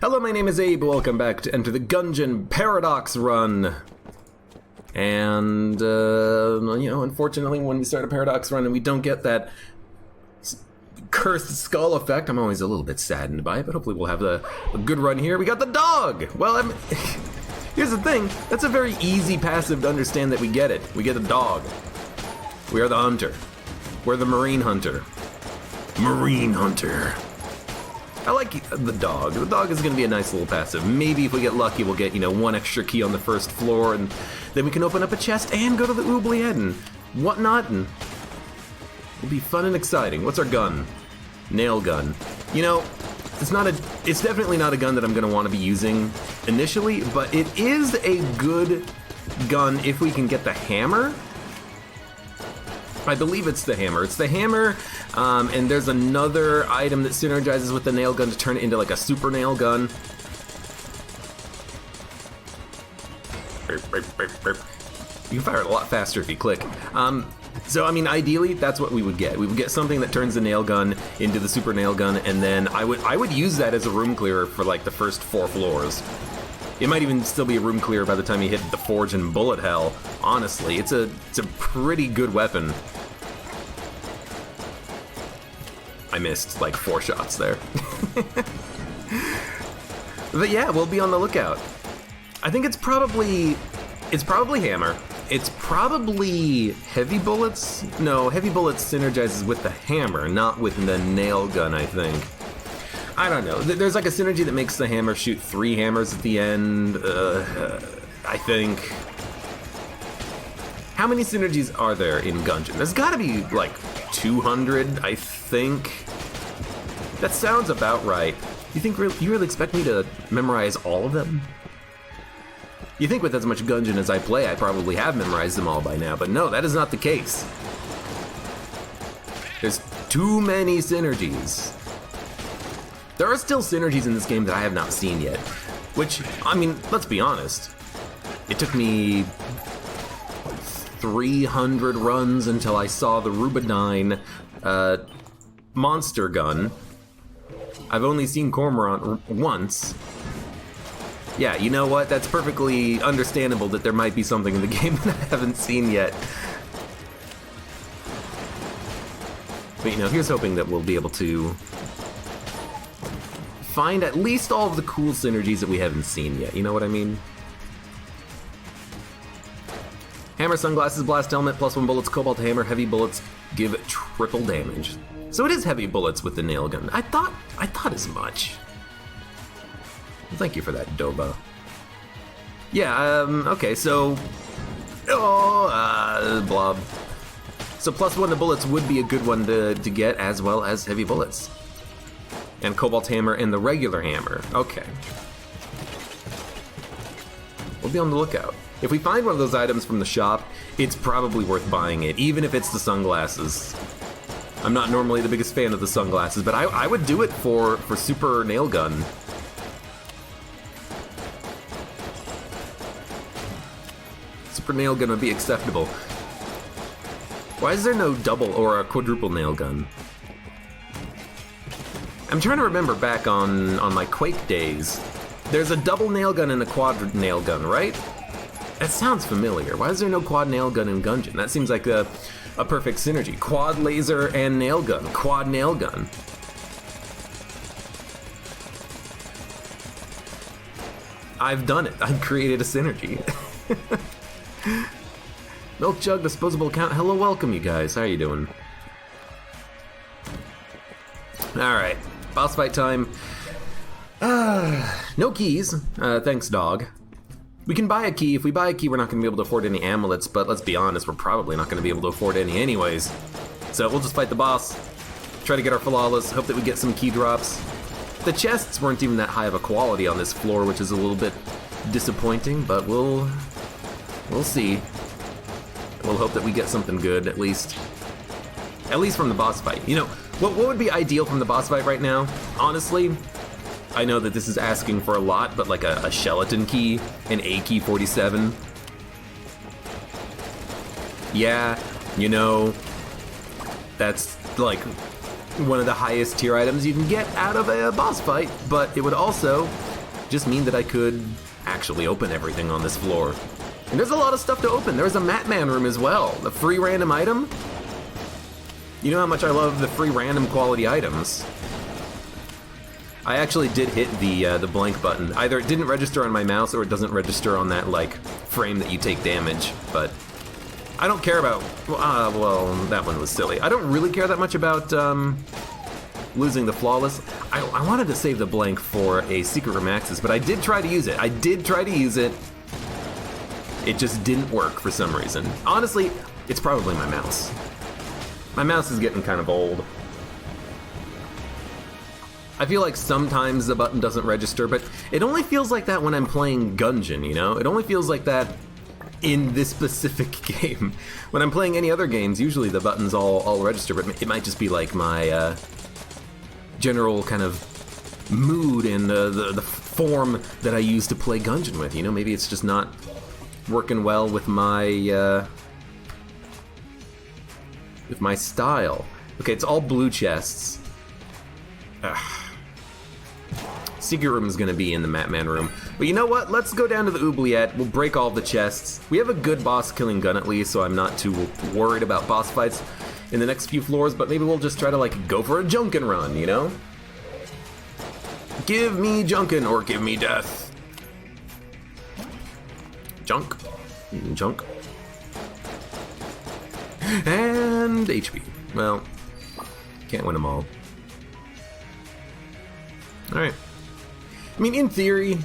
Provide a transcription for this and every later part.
Hello, my name is Abe. Welcome back to Enter the Gungeon Paradox Run. And, unfortunately, when we start a Paradox Run and we don't get that cursed skull effect, I'm always a little bit saddened by it, but hopefully we'll have a good run here. We got the dog! Well, here's the thing. That's a very easy passive to understand that we get it. We get a dog. We are the hunter. We're the marine hunter. Marine hunter. I like the dog. The dog is going to be a nice little passive. Maybe if we get lucky, we'll get, one extra key on the first floor, and then we can open up a chest and go to the oubliette and whatnot, and it'll be fun and exciting. What's our gun? Nail gun. It's definitely not a gun that I'm going to want to be using initially, but it is a good gun if we can get the hammer. I believe it's the hammer. It's the hammer, and there's another item that synergizes with the nail gun to turn it into like a super nail gun. You can fire it a lot faster if you click. Ideally, that's what we would get. We would get something that turns the nail gun into the super nail gun, and then I would use that as a room clearer for like the first 4 floors. It might even still be a room clear by the time you hit the forge and bullet hell. Honestly, it's a pretty good weapon. I missed like 4 shots there. But yeah, we'll be on the lookout. I think it's probably hammer. It's probably heavy bullets. No, heavy bullets synergizes with the hammer, not with the nail gun, I think. I don't know. There's like a synergy that makes the hammer shoot 3 hammers at the end, I think. How many synergies are there in Gungeon? There's gotta be like 200, I think. That sounds about right. You really expect me to memorize all of them? You think with as much Gungeon as I play, I probably have memorized them all by now, but no, that is not the case. There's too many synergies. There are still synergies in this game that I have not seen yet, which, let's be honest. It took me 300 runs until I saw the Rubidyne monster gun. I've only seen Cormorant once. Yeah, you know what? That's perfectly understandable that there might be something in the game that I haven't seen yet. But here's hoping that we'll be able to find at least all of the cool synergies that we haven't seen yet, you know what I mean? Hammer, sunglasses, blast helmet, +1 bullets, cobalt hammer, heavy bullets give triple damage. So it is heavy bullets with the nail gun. I thought as much. Thank you for that, Doba. Yeah, okay, so... blob. So +1 to bullets would be a good one to get, as well as heavy bullets. And cobalt hammer and the regular hammer. Okay. We'll be on the lookout. If we find one of those items from the shop, it's probably worth buying it, even if it's the sunglasses. I'm not normally the biggest fan of the sunglasses, but I would do it for super nail gun. Super nail gun would be acceptable. Why is there no double or a quadruple nail gun? I'm trying to remember back on my Quake days. There's a double nail gun and a quad nail gun, right? That sounds familiar. Why is there no quad nail gun in Gungeon? That seems like a perfect synergy. Quad laser and nail gun. Quad nail gun. I've done it. I've created a synergy. Milk jug, disposable account. Hello, welcome you guys. How are you doing? Alright. Boss fight time. No keys. Thanks, dog. We can buy a key. If we buy a key, we're not going to be able to afford any amulets, but let's be honest, we're probably not going to be able to afford any anyways. So we'll just fight the boss, try to get our flawless, hope that we get some key drops. The chests weren't even that high of a quality on this floor, which is a little bit disappointing, but we'll see. We'll hope that we get something good, at least from the boss fight. What would be ideal from the boss fight right now? Honestly, I know that this is asking for a lot, but like a skeleton key, an A key 47. Yeah, that's like one of the highest tier items you can get out of a boss fight, but it would also just mean that I could actually open everything on this floor. And there's a lot of stuff to open. There's a Matman room as well. The free random item. You know how much I love the free random quality items. I actually did hit the blank button. Either it didn't register on my mouse or it doesn't register on that, like, frame that you take damage, but I don't care about, well, that one was silly. I don't really care that much about losing the flawless. I wanted to save the blank for a secret room access, but I did try to use it. It just didn't work for some reason. Honestly, it's probably my mouse. My mouse is getting kind of old. I feel like sometimes the button doesn't register, but it only feels like that when I'm playing Gungeon, you know? It only feels like that in this specific game. When I'm playing any other games, usually the buttons all register, but it might just be like my general kind of mood and the form that I use to play Gungeon with, you know? Maybe it's just not working well with my style. Okay, it's all blue chests. Secret room is going to be in the Matman room. But you know what? Let's go down to the oubliette. We'll break all the chests. We have a good boss killing gun at least, so I'm not too worried about boss fights in the next few floors, but maybe we'll just try to, like, go for a Junkin run, you know? Give me Junkin or give me death. Junk. Junk. And HP. Well, can't win them all. Alright. I mean, in theory,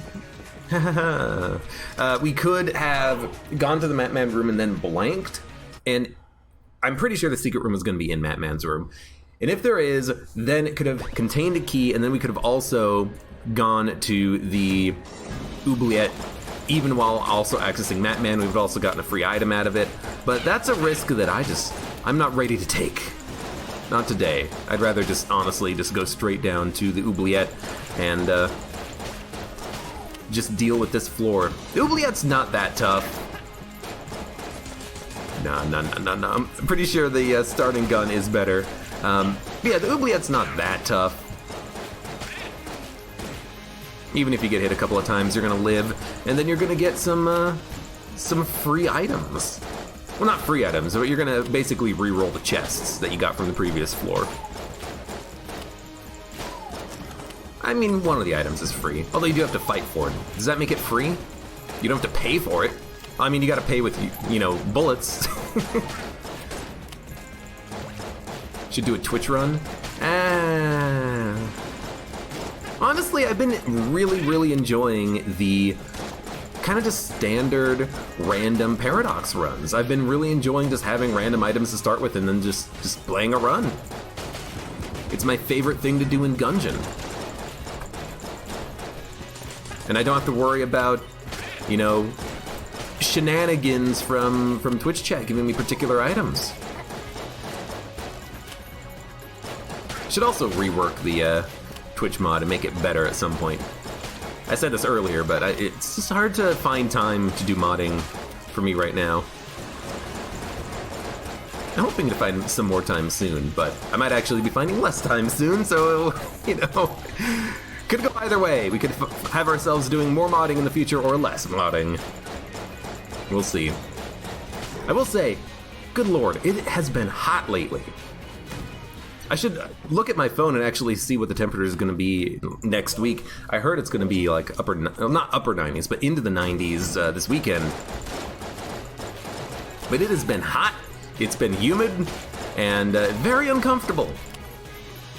we could have gone to the Matman room and then blanked, and I'm pretty sure the secret room is going to be in Matman's room. And if there is, then it could have contained a key, and then we could have also gone to the oubliette, even while also accessing Matman. We've also gotten a free item out of it, but that's a risk that I'm not ready to take. Not today. I'd rather just honestly just go straight down to the oubliette and just deal with this floor. The oubliette's not that tough. No. I'm pretty sure the starting gun is better. Yeah, the oubliette's not that tough. Even if you get hit a couple of times, you're gonna live, and then you're gonna get some free items. Well, not free items, but you're gonna basically re-roll the chests that you got from the previous floor. I mean, one of the items is free, although you do have to fight for it. Does that make it free? You don't have to pay for it. I mean, you gotta pay with, you know, bullets. Should do a Twitch run. Honestly, I've been really enjoying the kind of just standard random paradox runs. I've been really enjoying just having random items to start with and then just playing a run. It's my favorite thing to do in Gungeon. And I don't have to worry about, you know, shenanigans from Twitch chat giving me particular items. Should also rework the Twitch mod and make it better at some point. I said this earlier, but it's just hard to find time to do modding for me right now. I'm hoping to find some more time soon, but I might actually be finding less time soon, so, you know, could go either way. We could have ourselves doing more modding in the future or less modding. We'll see. I will say, good lord, it has been hot lately. I should look at my phone and actually see what the temperature is going to be next week. I heard it's going to be like not upper 90s, but into the 90s this weekend. But it has been hot, it's been humid, and very uncomfortable.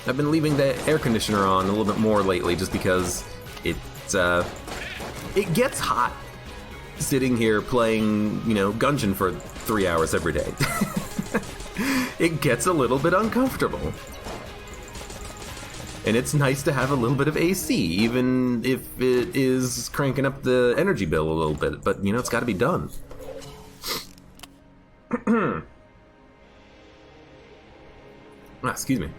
I've been leaving the air conditioner on a little bit more lately just because it gets hot sitting here playing, you know, Gungeon for 3 hours every day. It gets a little bit uncomfortable. And it's nice to have a little bit of AC, even if it is cranking up the energy bill a little bit. But, you know, it's got to be done. Excuse me.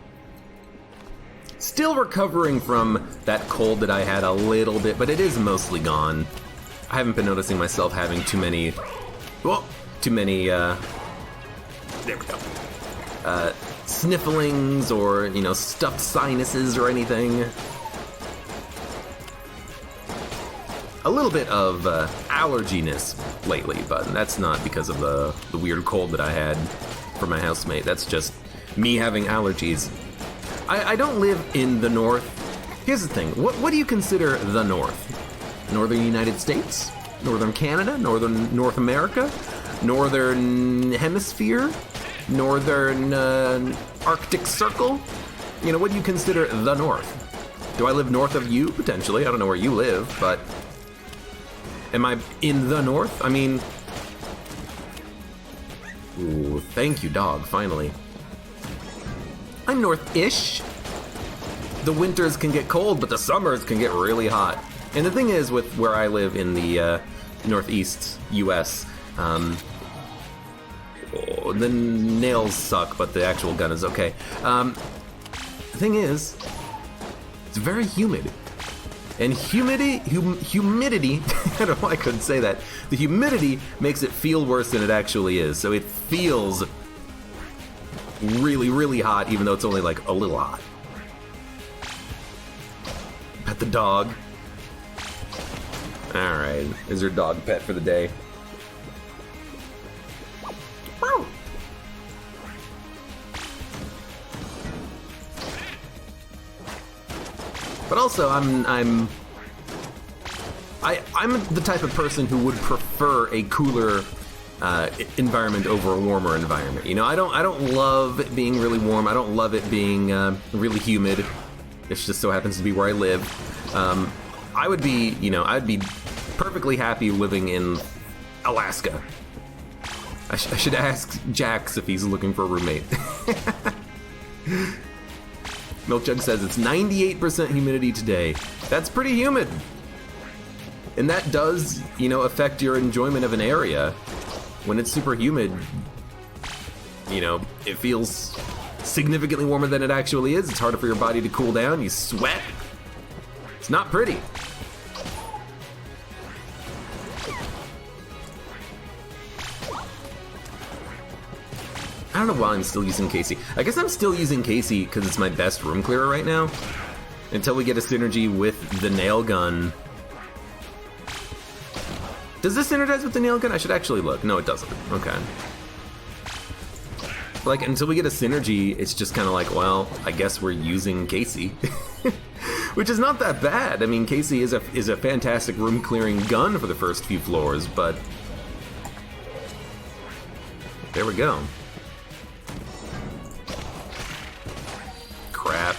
Still recovering from that cold that I had a little bit, but it is mostly gone. I haven't been noticing myself having too many, there we go. Snifflings or, you know, stuffed sinuses or anything. a little bit of allerginess lately, but that's not because of the weird cold that I had from my housemate. That's just me having allergies. I don't live in the North. Here's the thing. What do you consider the North? Northern United States? Northern Canada? Northern North America? Northern Hemisphere? Northern Arctic Circle? You know, what do you consider the North? Do I live north of you? Potentially. I don't know where you live, but am I in the North? I mean, ooh, thank you, dog, finally. I'm north-ish. The winters can get cold, but the summers can get really hot. And the thing is, with where I live in the northeast U.S., the nails suck, but the actual gun is okay. The thing is, it's very humid. And humidity, I don't know why I couldn't say that. The humidity makes it feel worse than it actually is. So it feels really, really hot, even though it's only like a little hot. Pet the dog. Alright, is your dog pet for the day? Wow. But also, I'm the type of person who would prefer a cooler environment over a warmer environment. You know, I don't love it being really warm. I don't love it being really humid. It just so happens to be where I live. I would be, you know, I'd be perfectly happy living in Alaska. I should ask Jax if he's looking for a roommate. Milkjug says it's 98% humidity today. That's pretty humid. And that does, you know, affect your enjoyment of an area. When it's super humid, you know, it feels significantly warmer than it actually is. It's harder for your body to cool down. You sweat. It's not pretty. I don't know why I'm still using Casey. I guess I'm still using Casey because it's my best room clearer right now. Until we get a synergy with the nail gun. Does this synergize with the nail gun? I should actually look. No, it doesn't. Okay. Like, until we get a synergy, it's just kind of like, well, I guess we're using Casey. Which is not that bad. I mean, Casey is a fantastic room clearing gun for the first few floors, but there we go. Crap.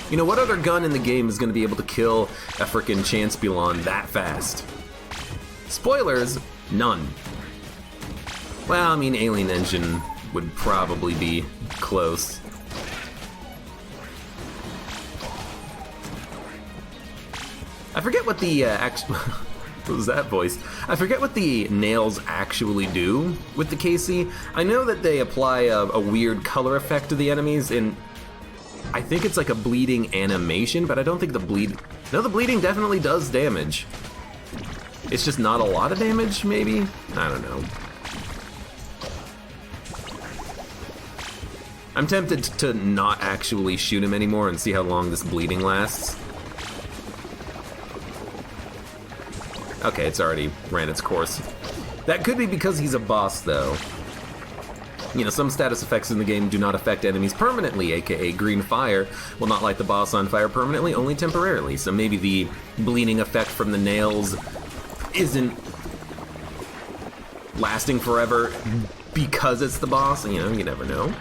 You know, what other gun in the game is going to be able to kill a frickin' Champelon that fast? Spoilers, none. Well, I mean, Alien Engine would probably be close. I forget what the what was that voice? I forget what the nails actually do with the KC. I know that they apply a weird color effect to the enemies, and I think it's like a bleeding animation, but I don't think the bleed... No, the bleeding definitely does damage. It's just not a lot of damage, maybe? I don't know. I'm tempted to not actually shoot him anymore and see how long this bleeding lasts. Okay, it's already ran its course. That could be because he's a boss, though. You know, some status effects in the game do not affect enemies permanently, aka green fire will not light the boss on fire permanently, only temporarily. So maybe the bleeding effect from the nails isn't lasting forever because it's the boss. You know, you never know.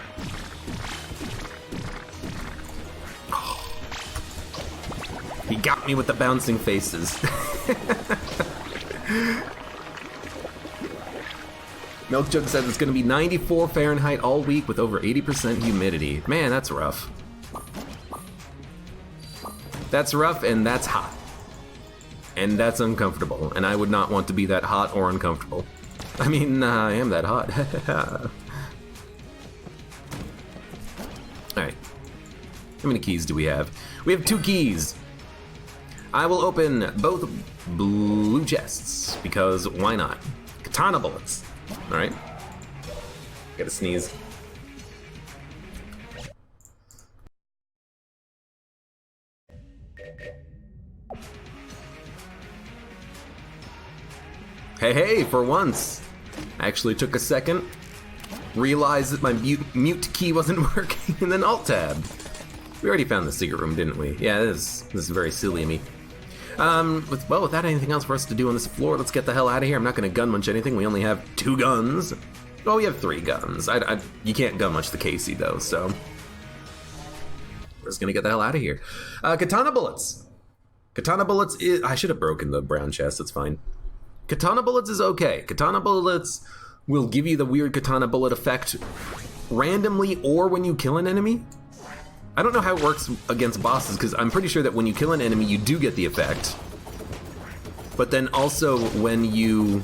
He got me with the bouncing faces. Milkjug says it's going to be 94 Fahrenheit all week with over 80% humidity. Man, that's rough. That's rough and that's hot. And that's uncomfortable. And I would not want to be that hot or uncomfortable. I mean, I am that hot. Alright. How many keys do we have? We have 2 keys. I will open both blue chests, because why not? Katana bullets. Alright. Gotta sneeze. Hey, hey, for once. I actually took a second, realized that my mute key wasn't working, and then Alt-Tab. We already found the secret room, didn't we? Yeah, this is very silly of me. Without anything else for us to do on this floor, let's get the hell out of here. I'm not going to gun munch anything. We only have 2 guns. Well, we have 3 guns. You can't gun munch the Casey, though, so... We're just going to get the hell out of here. Katana bullets. Katana bullets is... I should have broken the brown chest. That's fine. Katana bullets is okay. Katana bullets will give you the weird katana bullet effect randomly or when you kill an enemy. I don't know how it works against bosses, because I'm pretty sure that when you kill an enemy, you do get the effect. But then also when you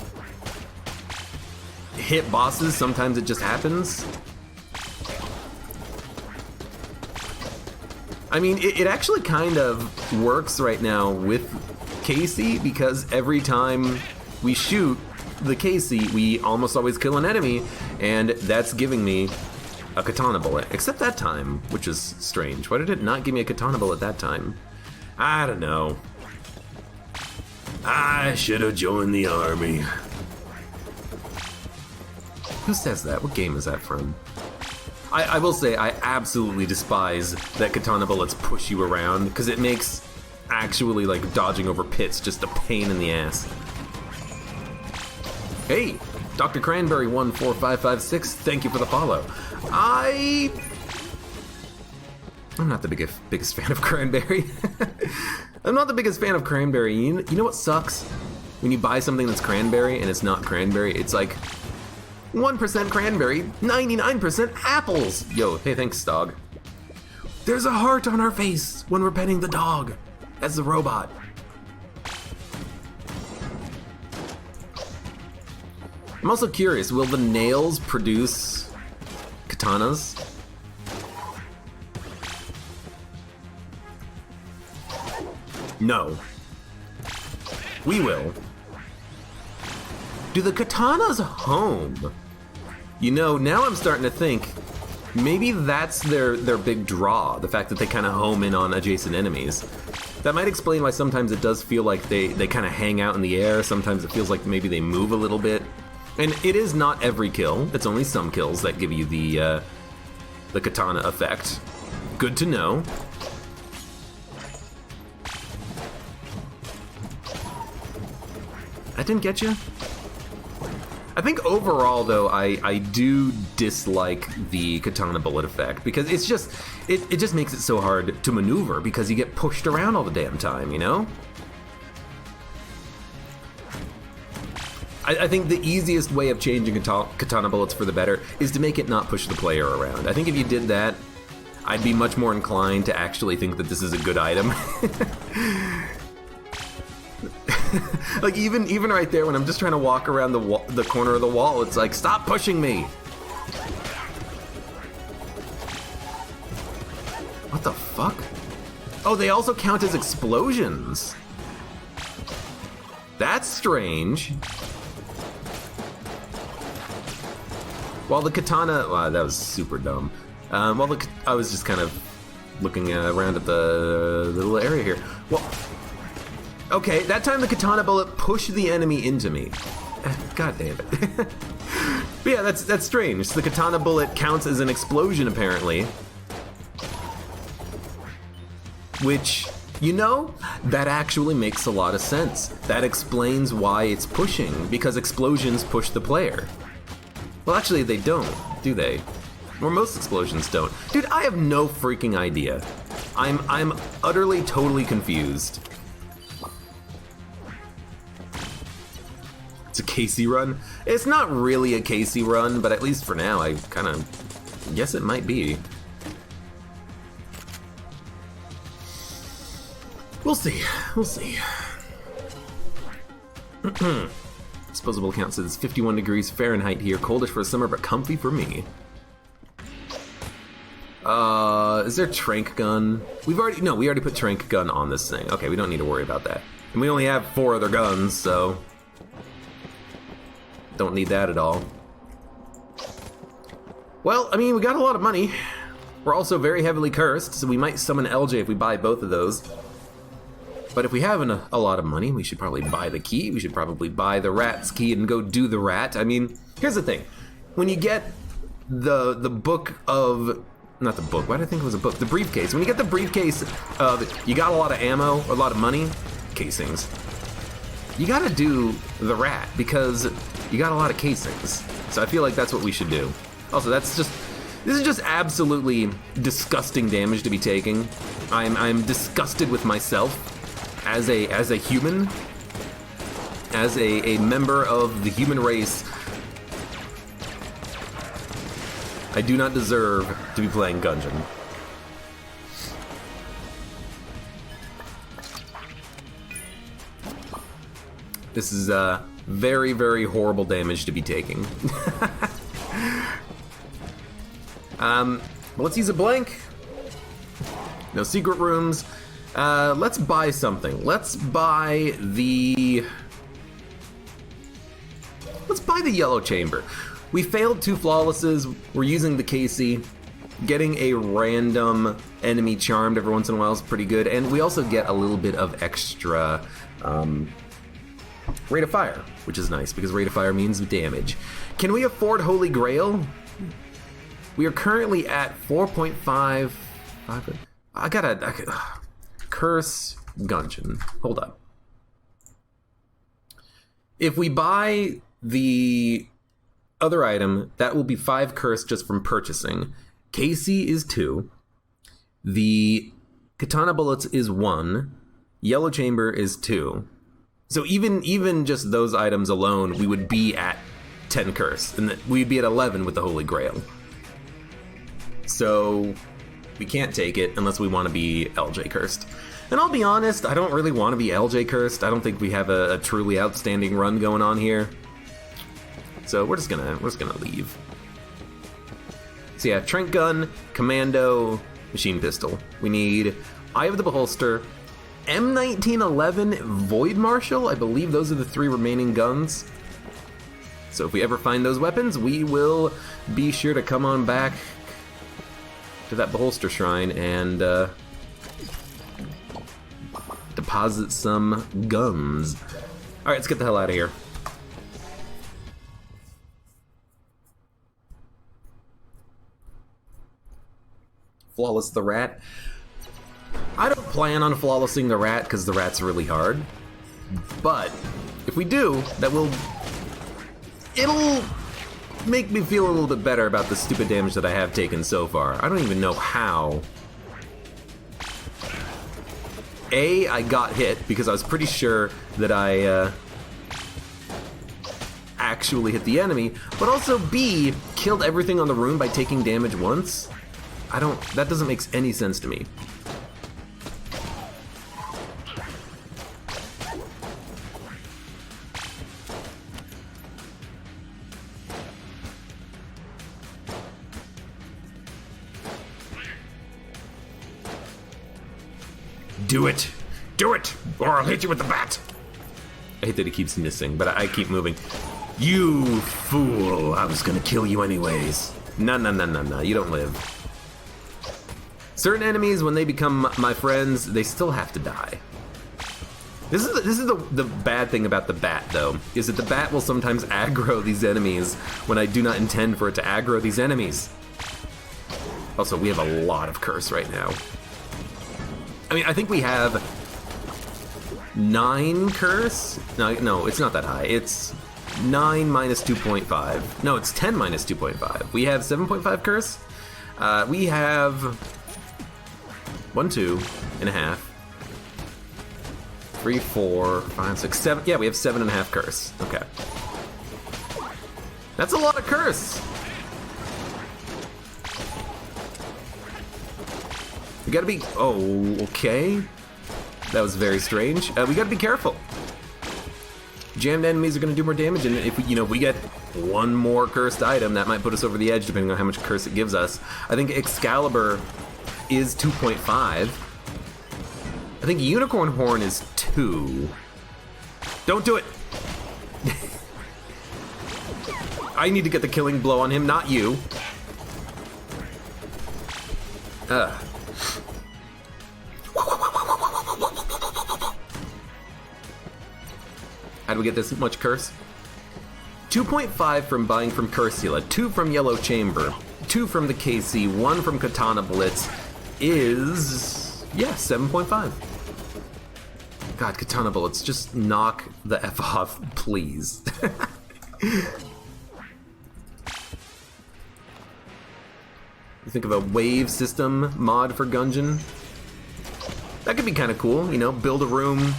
hit bosses, sometimes it just happens. I mean, it actually kind of works right now with Casey, because every time we shoot the Casey, we almost always kill an enemy, and that's giving me a katana bullet. Except that time, which is strange. Why did it not give me a katana bullet that time? I don't know. I should have joined the army. Who says that? What game is that from? I will say, I absolutely despise that katana bullets push you around, because it makes actually, like, dodging over pits just a pain in the ass. Hey, Dr. Cranberry 14556, thank you for the follow. I'm not the biggest fan of Cranberry. I'm not the biggest fan of Cranberry. You know what sucks? When you buy something that's Cranberry and it's not Cranberry, it's like 1% Cranberry, 99% apples. Yo, hey, thanks, dog. There's a heart on our face when we're petting the dog as the robot. I'm also curious, will the nails produce katanas? No. We will. Do the katanas home? You know, now I'm starting to think maybe that's their big draw, the fact that they kind of home in on adjacent enemies. That might explain why sometimes it does feel like they kind of hang out in the air. Sometimes it feels like maybe they move a little bit. And it is not every kill. It's only some kills that give you the katana effect. Good to know. I didn't get you. I think overall, though, I do dislike the katana bullet effect, because it's just it just makes it so hard to maneuver because you get pushed around all the damn time, you know? I think the easiest way of changing katana bullets for the better is to make it not push the player around. I think if you did that, I'd be much more inclined to actually think that this is a good item. Like even right there, when I'm just trying to walk around the corner of the wall, it's like, stop pushing me! What the fuck? Oh, they also count as explosions. That's strange. While the katana, wow, that was super dumb. I was just kind of looking around at the little area here. Well, okay, that time the katana bullet pushed the enemy into me. God damn it. But yeah, that's strange. The katana bullet counts as an explosion, apparently. Which, you know, that actually makes a lot of sense. That explains why it's pushing, because explosions push the player. Well, actually, they don't, do they? Or most explosions don't. Dude, I have no freaking idea. I'm utterly, totally confused. It's a Casey run? It's not really a Casey run, but at least for now, I kind of guess it might be. We'll see. We'll see. Disposable count says 51 degrees Fahrenheit here. Coldish for summer, but comfy for me. Is there trank gun? We already put trank gun on this thing. Okay, we don't need to worry about that. And we only have 4 other guns, so don't need that at all. Well, I mean, we got a lot of money. We're also very heavily cursed, so we might summon LJ if we buy both of those. But if we have a lot of money, we should probably buy the key. We should probably buy the rat's key and go do the rat. I mean, here's the thing. When you get the book of... Not the book, why did I think it was a book? The briefcase. When you get the briefcase of you got a lot of ammo, or a lot of money, casings, you gotta do the rat, because you got a lot of casings. So I feel like that's what we should do. Also, this is just absolutely disgusting damage to be taking. I'm disgusted with myself as a human, as a member of the human race. I do not deserve to be playing Gungeon. This is very, very horrible damage to be taking. Let's use a blank. No secret rooms. Let's buy something. Let's buy the yellow chamber. We failed 2 flawlesses. We're using the KC. Getting a random enemy charmed every once in a while is pretty good, and we also get a little bit of extra rate of fire, which is nice because rate of fire means damage. Can we afford Holy Grail? We are currently at 4.5. I gotta curse Gungeon. Hold up. If we buy the other item, that will be 5 curse just from purchasing. KC is 2. The Katana Bullets is 1. Yellow Chamber is 2. So even just those items alone, we would be at 10 curse, and we'd be at 11 with the Holy Grail. So we can't take it unless we want to be LJ cursed. And I'll be honest, I don't really want to be LJ cursed. I don't think we have a truly outstanding run going on here. So we're just gonna leave. So yeah, Trank Gun, Commando, Machine Pistol. We need Eye of the Beholster, M1911, Void Marshal. I believe those are the 3 remaining guns. So if we ever find those weapons, we will be sure to come on back to that Beholster Shrine and deposit some guns. Alright, let's get the hell out of here. Flawless the rat. I don't plan on flawlessing the rat because the rat's really hard. But if we do, it'll make me feel a little bit better about the stupid damage that I have taken so far. I don't even know how. I got hit because I was pretty sure that I actually hit the enemy, but also B, killed everything on the room by taking damage once. That doesn't make any sense to me. Do it! Do it! Or I'll hit you with the bat! I hate that he keeps missing, but I keep moving. You fool! I was gonna kill you anyways. No, you don't live. Certain enemies, when they become my friends, they still have to die. This is the bad thing about the bat, though, is that the bat will sometimes aggro these enemies when I do not intend for it to aggro these enemies. Also, we have a lot of curse right now. I mean, I think we have 9 curse? No, it's not that high. It's 9 minus 2.5. No, it's 10 minus 2.5. We have 7.5 curse. We have 1, 2.5, 3, 4, 5, 6, 7. Yeah, we have 7.5 curse. Okay. That's a lot of curse. We gotta be... Oh, okay. That was very strange. We gotta be careful. Jammed enemies are gonna do more damage, and if we get one more cursed item, that might put us over the edge, depending on how much curse it gives us. I think Excalibur is 2.5. I think Unicorn Horn is 2. Don't do it! I need to get the killing blow on him, not you. How do we get this much curse? 2.5 from buying from Cursula, 2 from Yellow Chamber, 2 from the KC, 1 from Katana Blitz is, yeah, 7.5. God, Katana Bullets, just knock the F off, please. You think of a wave system mod for Gungeon? That could be kind of cool, you know, build a room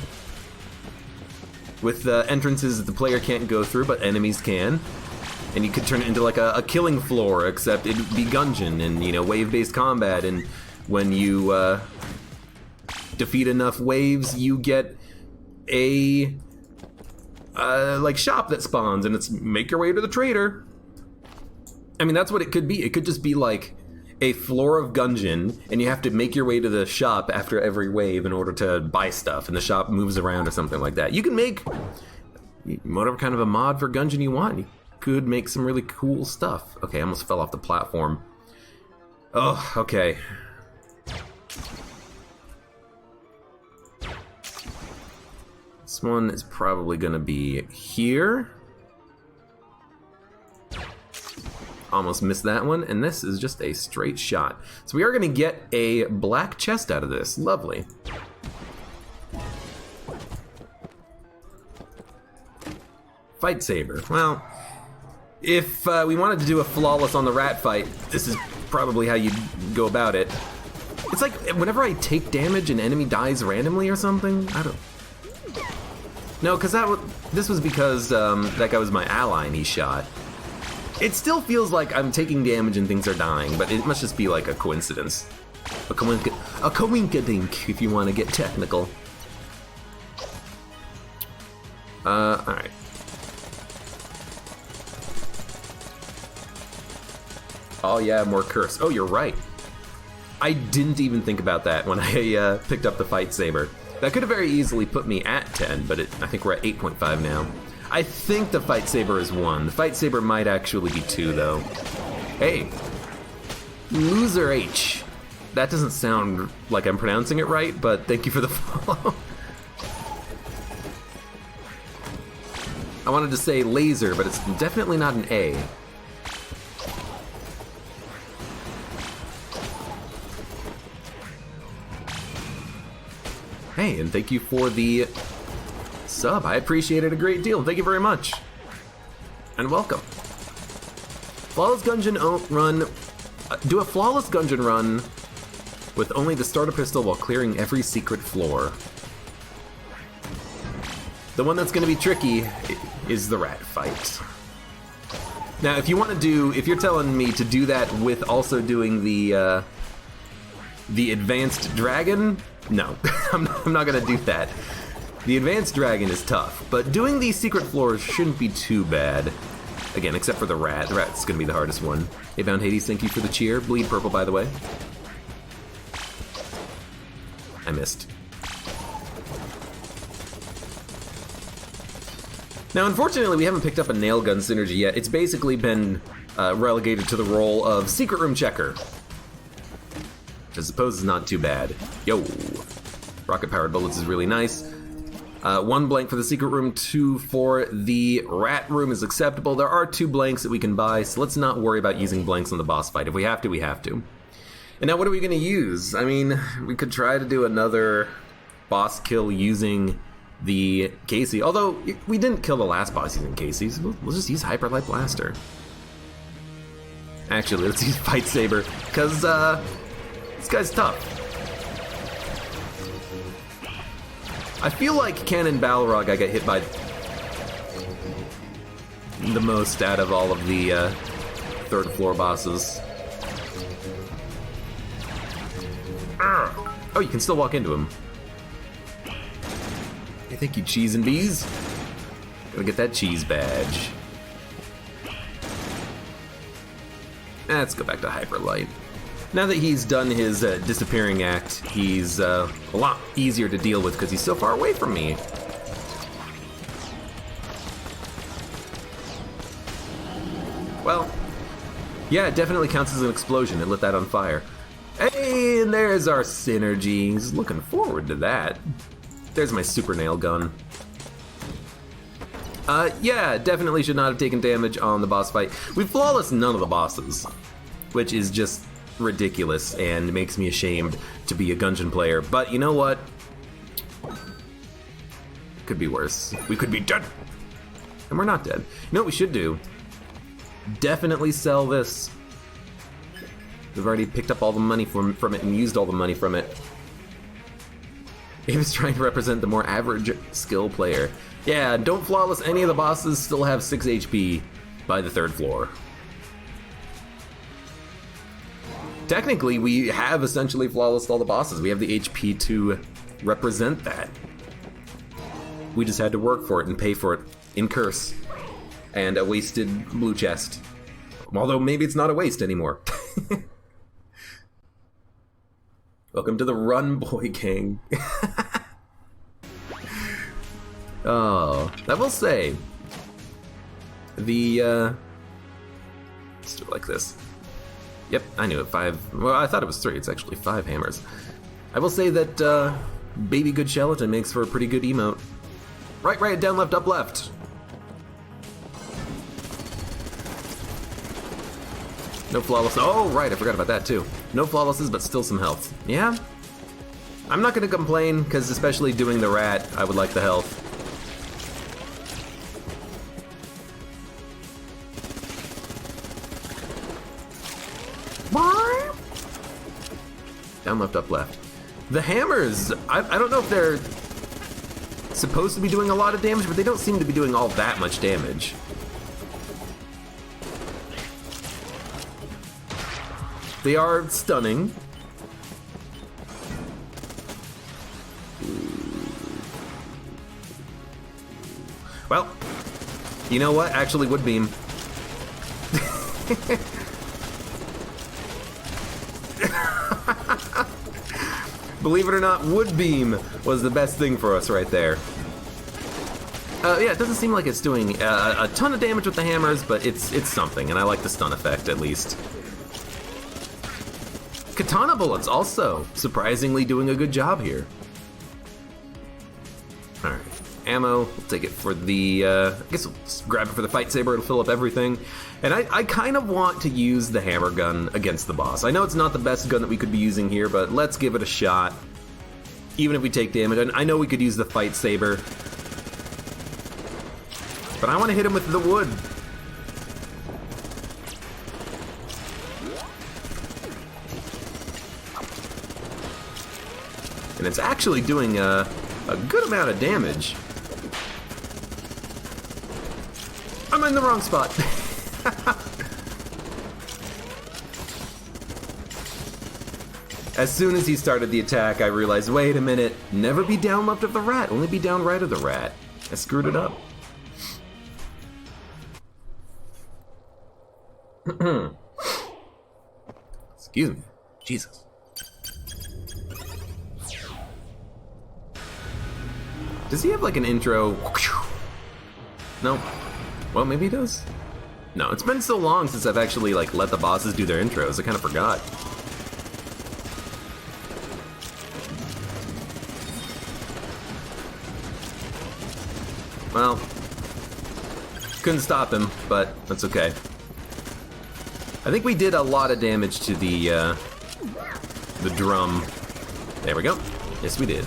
with entrances that the player can't go through, but enemies can. And you could turn it into like a killing floor, except it'd be Gungeon and, you know, wave-based combat. And when you defeat enough waves, you get a like shop that spawns, and it's make your way to the trader. I mean, that's what it could be. It could just be like a floor of Gungeon, and you have to make your way to the shop after every wave in order to buy stuff, and the shop moves around or something like that. You can make whatever kind of a mod for Gungeon you want. You could make some really cool stuff. Okay, I almost fell off the platform. Oh, okay. This one is probably gonna be here. Almost missed that one, and this is just a straight shot. So we are going to get a black chest out of this. Lovely. Fight Saber. Well, if we wanted to do a flawless on the rat fight, this is probably how you go about it. It's like whenever I take damage, an enemy dies randomly or something. I don't... No, because this was because that guy was my ally and he shot. It still feels like I'm taking damage and things are dying, but it must just be like a coincidence. A coinkadink, if you want to get technical. Alright. Oh yeah, more curse. Oh, you're right. I didn't even think about that when I picked up the Fight Saber. That could have very easily put me at 10, but I think we're at 8.5 now. I think the Fight Saber is 1. The Fight Saber might actually be 2, though. Hey. Loser H. That doesn't sound like I'm pronouncing it right, but thank you for the follow. I wanted to say laser, but it's definitely not an A. Hey, and thank you for the sub. I appreciate it a great deal. Thank you very much. And welcome. Flawless Gungeon run. Do a flawless Gungeon run with only the starter pistol while clearing every secret floor. The one that's going to be tricky is the rat fight. Now, if you want to do, if you're telling me to do that with also doing the advanced dragon, no, I'm not going to do that. The advanced dragon is tough, but doing these secret floors shouldn't be too bad. Again, except for the rat. The rat's gonna be the hardest one. Hey, Bound Hades, thank you for the cheer. Bleed purple, by the way. I missed. Now, unfortunately, we haven't picked up a nail gun synergy yet. It's basically been relegated to the role of secret room checker, which I suppose is not too bad. Yo, rocket-powered bullets is really nice. 1 blank for the secret room, 2 for the rat room is acceptable. There are 2 blanks that we can buy, so let's not worry about using blanks on the boss fight. If we have to, we have to. And now what are we going to use? I mean, we could try to do another boss kill using the Casey. Although, we didn't kill the last boss using Casey, so we'll just use Hyper Light Blaster. Actually, let's use Fight Saber, because this guy's tough. I feel like Cannon Balrog I get hit by the most out of all of the 3rd floor bosses. Oh, you can still walk into him. Hey, thank you, Cheese and Bees. Gotta get that cheese badge. Let's go back to Hyper Light. Now that he's done his disappearing act, he's a lot easier to deal with because he's so far away from me. Well, yeah, it definitely counts as an explosion. It lit that on fire. Hey, and there's our synergy. He's looking forward to that. There's my super nail gun. Yeah, definitely should not have taken damage on the boss fight. We flawless none of the bosses, which is just ridiculous and makes me ashamed to be a Gungeon player. But you know what? Could be worse. We could be dead. And we're not dead. You know what we should do? Definitely sell this. We've already picked up all the money from it and used all the money from it. He was trying to represent the more average skill player. Yeah, don't flawless any of the bosses, still have 6 HP by the 3rd floor. Technically, we have essentially flawless all the bosses. We have the HP to represent that. We just had to work for it and pay for it in curse. And a wasted blue chest. Although maybe it's not a waste anymore. Welcome to the Run Boy Gang. Oh, I will say, let's do it like this. Yep, I knew it, 5, well, I thought it was 3, it's actually 5 hammers. I will say that, Baby Good Chillin makes for a pretty good emote. Right, down, left, up, left. No flawless. Oh, right, I forgot about that too. No flawlesses, but still some health. Yeah? I'm not gonna complain, because especially doing the rat, I would like the health. Down, left, up, left. The hammers, I don't know if they're supposed to be doing a lot of damage, but they don't seem to be doing all that much damage. They are stunning. Well, you know what? Actually, wood beam. Believe it or not, wood beam was the best thing for us right there. Yeah, it doesn't seem like it's doing a ton of damage with the hammers, but it's something, and I like the stun effect at least. Katana bullets also surprisingly doing a good job here. Alright, ammo, we'll take it for the, I guess we'll just grab it for the fight saber, it'll fill up everything. And I kind of want to use the hammer gun against the boss. I know it's not the best gun that we could be using here, but let's give it a shot. Even if we take damage, and I know we could use the fight saber. But I want to hit him with the wood. And it's actually doing a good amount of damage. I'm in the wrong spot. As soon as he started the attack, I realized, wait a minute, never be down left of the rat, only be down right of the rat. I screwed it up. Excuse me. Jesus. Does he have like an intro? No. Well, maybe he does. No, it's been so long since I've actually like let the bosses do their intros. I kind of forgot. Well, couldn't stop him, but that's okay. I think we did a lot of damage to the drum. There we go. Yes, we did.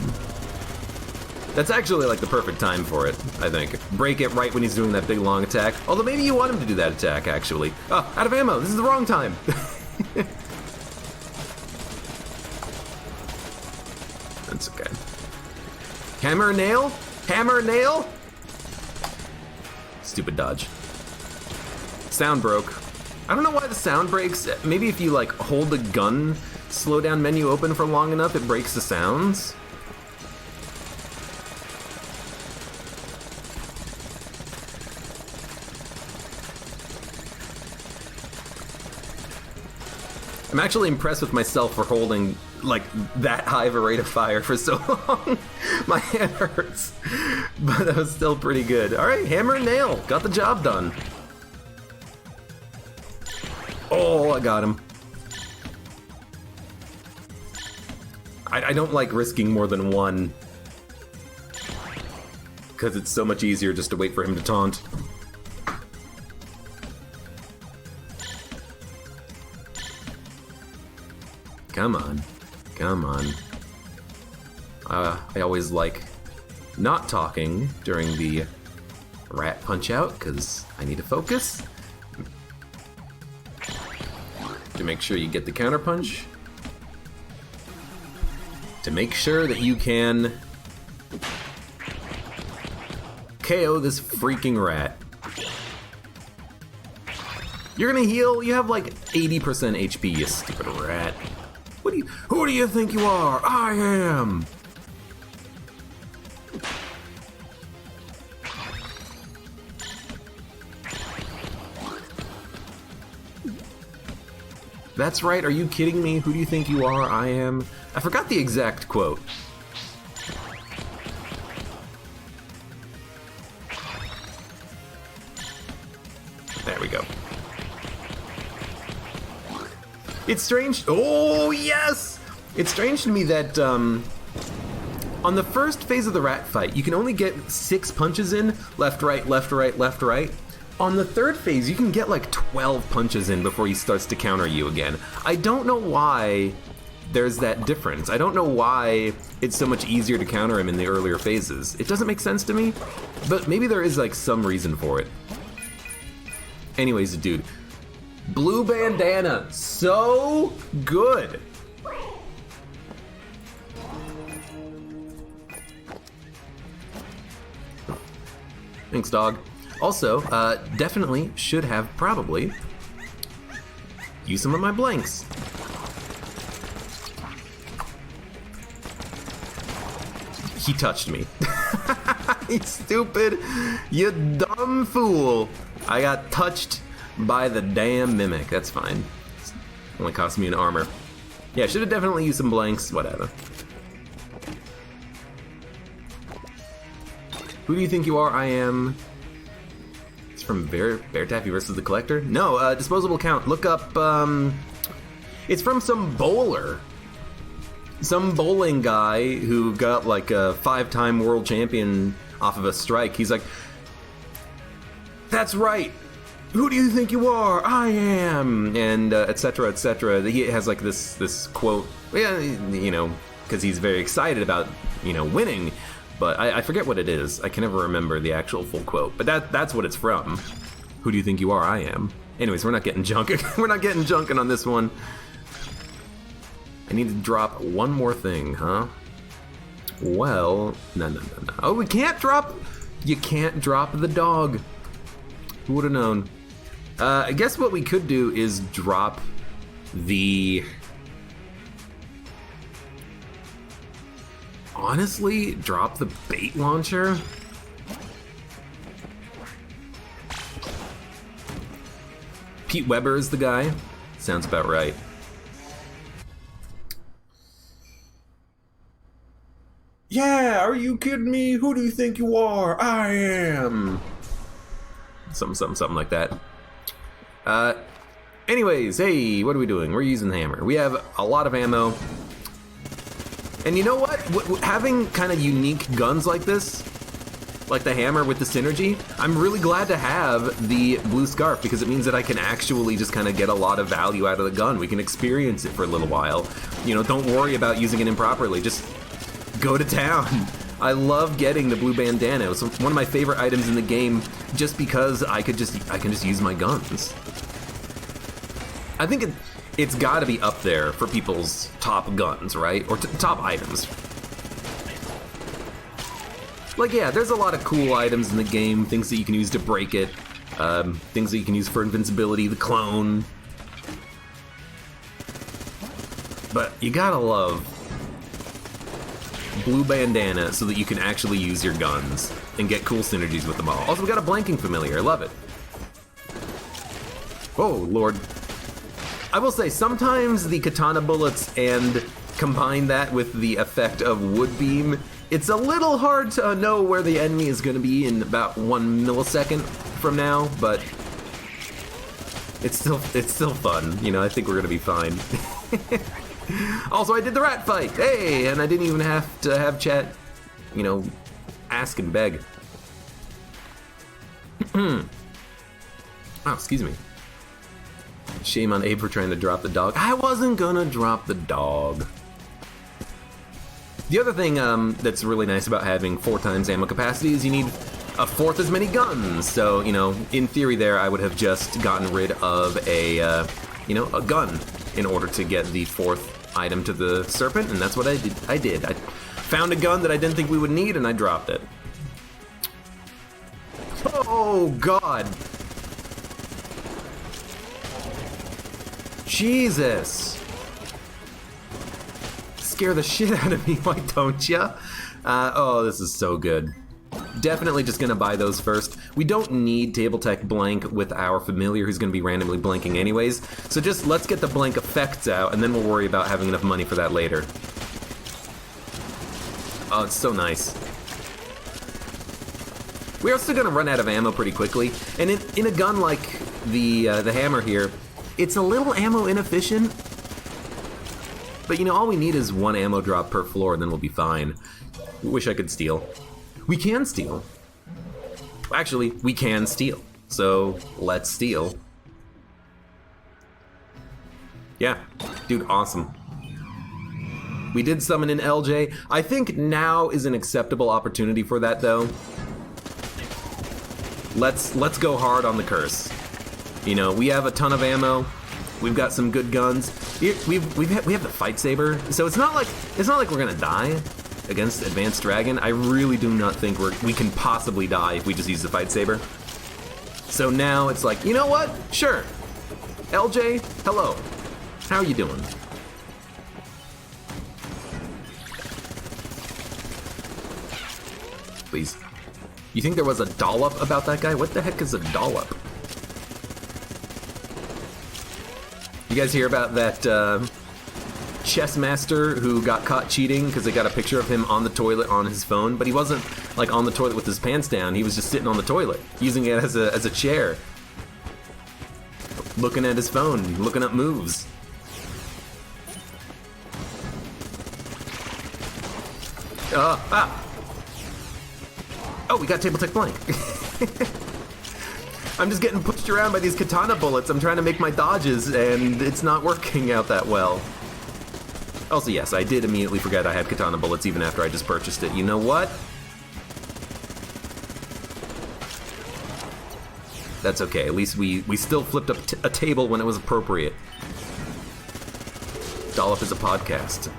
That's actually like the perfect time for it, I think. Break it right when he's doing that big long attack. Although maybe you want him to do that attack, actually. Oh, out of ammo. This is the wrong time. That's okay. Hammer and nail? Hammer and nail? Stupid dodge. Sound broke. I don't know why the sound breaks. Maybe if you like hold the gun slow down menu open for long enough, it breaks the sounds. I'm actually impressed with myself for holding like that high of a rate of fire for so long. My hand hurts, but that was still pretty good. All right, hammer and nail, got the job done. Oh, I got him. I don't like risking more than one, because it's so much easier just to wait for him to taunt. Come on. Come on. I always like not talking during the rat punch-out, because I need to focus. To make sure you get the counter-punch. To make sure that you can KO this freaking rat. You're gonna heal? You have like 80% HP, you stupid rat. Who do you think you are? I am! That's right, are you kidding me? Who do you think you are? I am. I forgot the exact quote. There we go. It's strange. Oh, yes! It's strange to me that on the first phase of the rat fight, you can only get 6 punches in, left, right, left, right, left, right. On the third phase, you can get like 12 punches in before he starts to counter you again. I don't know why there's that difference. I don't know why it's so much easier to counter him in the earlier phases. It doesn't make sense to me, but maybe there is like some reason for it. Anyways, dude, blue bandana, so good. Thanks, dog. Also, definitely should have probably used some of my blanks. He touched me. You stupid, you dumb fool. I got touched by the damn mimic. That's fine. Only cost me an armor. Yeah, should have definitely used some blanks. Whatever. Who do you think you are? I am. It's from Bear Taffy versus the Collector? No, disposable count. Look up, it's from some bowler. Some bowling guy who got like a 5-time world champion off of a strike. He's like, that's right. Who do you think you are? I am. And etc. etc. He has like this quote. Yeah, you know, because he's very excited about, you know, winning. But I forget what it is. I can never remember the actual full quote. But that's what it's from. Who do you think you are? I am. Anyways, we're not getting junking. We're not getting junking on this one. I need to drop one more thing, huh? Well, no. Oh, we can't drop. You can't drop the dog. Who would have known? I guess what we could do is drop the. Honestly, drop the bait launcher? Pete Weber is the guy? Sounds about right. Yeah, are you kidding me? Who do you think you are? I am. Something like that. Anyways, hey, what are we doing? We're using the hammer. We have a lot of ammo. And you know what? Having kind of unique guns like this, like the hammer with the synergy, I'm really glad to have the blue scarf because it means that I can actually just kind of get a lot of value out of the gun. We can experience it for a little while. You know, don't worry about using it improperly. Just go to town. I love getting the blue bandana. It was one of my favorite items in the game just because I can just use my guns. I think it's got to be up there for people's top guns, right? Or top items. Like, yeah, there's a lot of cool items in the game, things that you can use to break it, things that you can use for invincibility, the clone. But you gotta love blue bandana so that you can actually use your guns and get cool synergies with them all. Also, we got a blanking familiar, I love it. Oh, Lord. I will say, sometimes the katana bullets and combine that with the effect of wood beam, it's a little hard to know where the enemy is going to be in about 1 millisecond from now, but it's still fun. You know, I think we're going to be fine. Also, I did the rat fight, hey, and I didn't even have to have chat, you know, ask and beg. Oh, excuse me. Shame on Abe for trying to drop the dog. I wasn't gonna drop the dog. The other thing that's really nice about having 4 times ammo capacity is you need a 4th as many guns. So, you know, in theory there, I would have just gotten rid of a, you know, a gun in order to get the 4th item to the serpent, and that's what I did. I found a gun that I didn't think we would need, and I dropped it. Oh, God. Jesus. Scare the shit out of me, why don't ya? Oh, this is so good. Definitely just gonna buy those first. We don't need Table Tech Blank with our familiar who's gonna be randomly blanking anyways, so just let's get the blank effects out and then we'll worry about having enough money for that later. Oh, it's so nice. We're also gonna run out of ammo pretty quickly, and in a gun like the hammer here, it's a little ammo inefficient, but you know, all we need is 1 ammo drop per floor and then we'll be fine. Wish I could steal. We can steal. Actually, we can steal. So, let's steal. Yeah, dude, awesome. We did summon in LJ. I think now is an acceptable opportunity for that, though. Let's go hard on the curse. You know, we have a ton of ammo. We've got some good guns. We have the fight saber, so it's not like we're gonna die against Advanced Dragon. I really do not think we can possibly die if we just use the fight saber. So now it's like, you know what? Sure. LJ, hello. How are you doing? Please. You think there was a dollop about that guy? What the heck is a dollop? You guys hear about that chess master who got caught cheating because they got a picture of him on the toilet on his phone, but he wasn't like on the toilet with his pants down. He was just sitting on the toilet, using it as a chair, looking at his phone, looking up moves. Oh, we got Table Tech Blank. I'm just getting pushed around by these katana bullets. I'm trying to make my dodges, and it's not working out that well. Also, yes, I did immediately forget I had katana bullets even after I just purchased it. You know what? That's okay. At least we still flipped up a table when it was appropriate. Dollop is a podcast.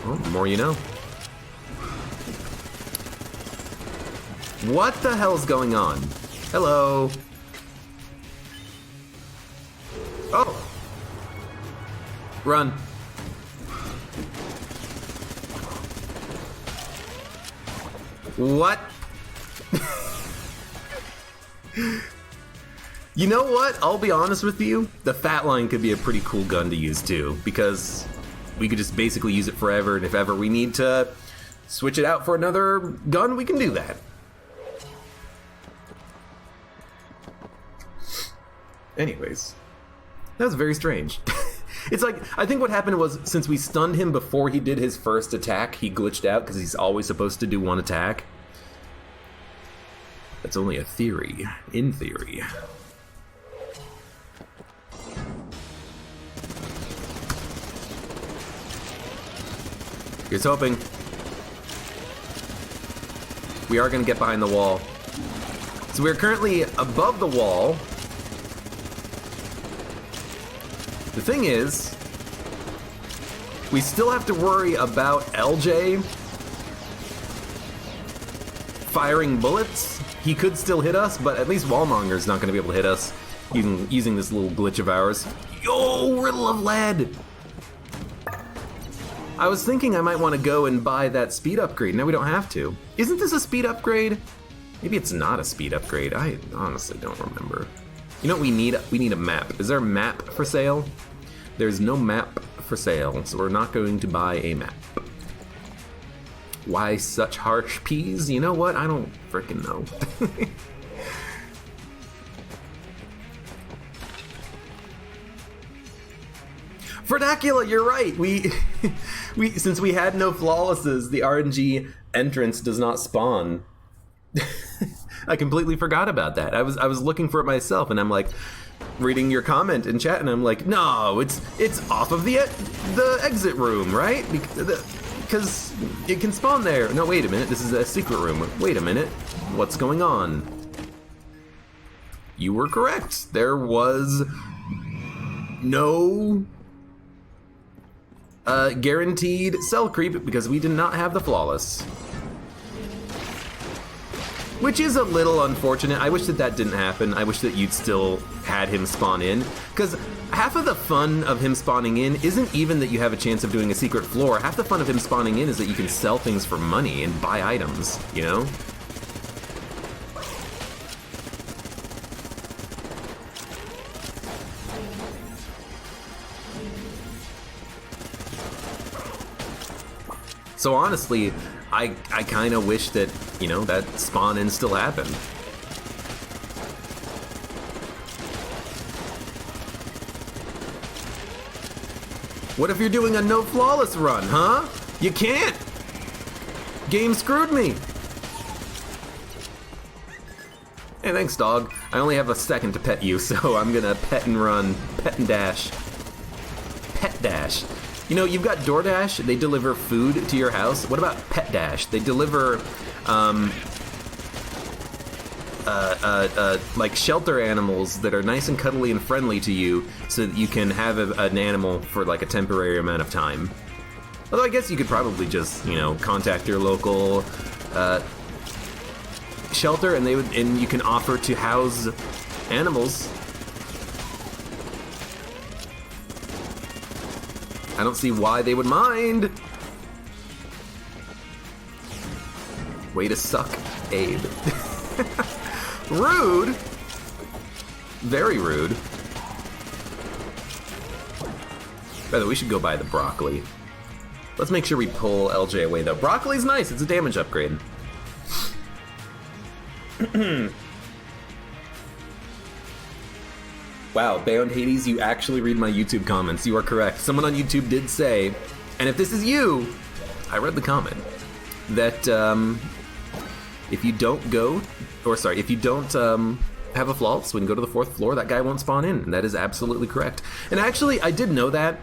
Well, the more you know. What the hell's going on? Hello. Oh. Run. What? You know what? I'll be honest with you. The Fat Line could be a pretty cool gun to use too, because we could just basically use it forever, and if ever we need to switch it out for another gun, we can do that. Anyways, that was very strange. It's like, I think what happened was, since we stunned him before he did his first attack, he glitched out because he's always supposed to do 1 attack. That's only a theory. In theory. Here's hoping. We are going to get behind the wall. So we're currently above the wall. The thing is, we still have to worry about LJ firing bullets. He could still hit us, but at least Wallmonger's not going to be able to hit us using this little glitch of ours. Yo, Riddle of Lead! I was thinking I might want to go and buy that speed upgrade. Now we don't have to. Isn't this a speed upgrade? Maybe it's not a speed upgrade. I honestly don't remember. You know what we need? We need a map. Is there a map for sale? There's no map for sale, so we're not going to buy a map. Why such harsh peas? You know what? I don't frickin' know. Verdacula, you're right. We since we had no flawlesses, the RNG entrance does not spawn. I completely forgot about that. I was looking for it myself, and I'm like reading your comment in chat, and I'm like, no, it's off of the exit room, right? Because it can spawn there. No, wait a minute. This is a secret room. Wait a minute. What's going on? You were correct. There was no guaranteed cell creep because we did not have the flawless. Which is a little unfortunate. I wish that didn't happen. I wish that you'd still had him spawn in. Because half of the fun of him spawning in isn't even that you have a chance of doing a secret floor. Half the fun of him spawning in is that you can sell things for money and buy items, you know? So honestly, I kind of wish that, you know, that spawn-in still happened. What if you're doing a no-flawless run, huh? You can't! Game screwed me! Hey, thanks, dog. I only have a second to pet you, so I'm gonna pet and run. Pet and dash. Pet dash. You know, you've got DoorDash, they deliver food to your house. What about Pet Dash? They deliver, like shelter animals that are nice and cuddly and friendly to you so that you can have an animal for like a temporary amount of time. Although I guess you could probably just, you know, contact your local, shelter and you can offer to house animals. I don't see why they would mind. Way to suck, Abe. Rude. Very rude. By the way, we should go buy the broccoli. Let's make sure we pull LJ away, though. Broccoli's nice. It's a damage upgrade. Wow, Bound Hades, you actually read my YouTube comments. You are correct. Someone on YouTube did say, and if this is you, I read the comment, that if you don't have a flawless when you go to the 4th floor, that guy won't spawn in. And that is absolutely correct. And actually, I did know that.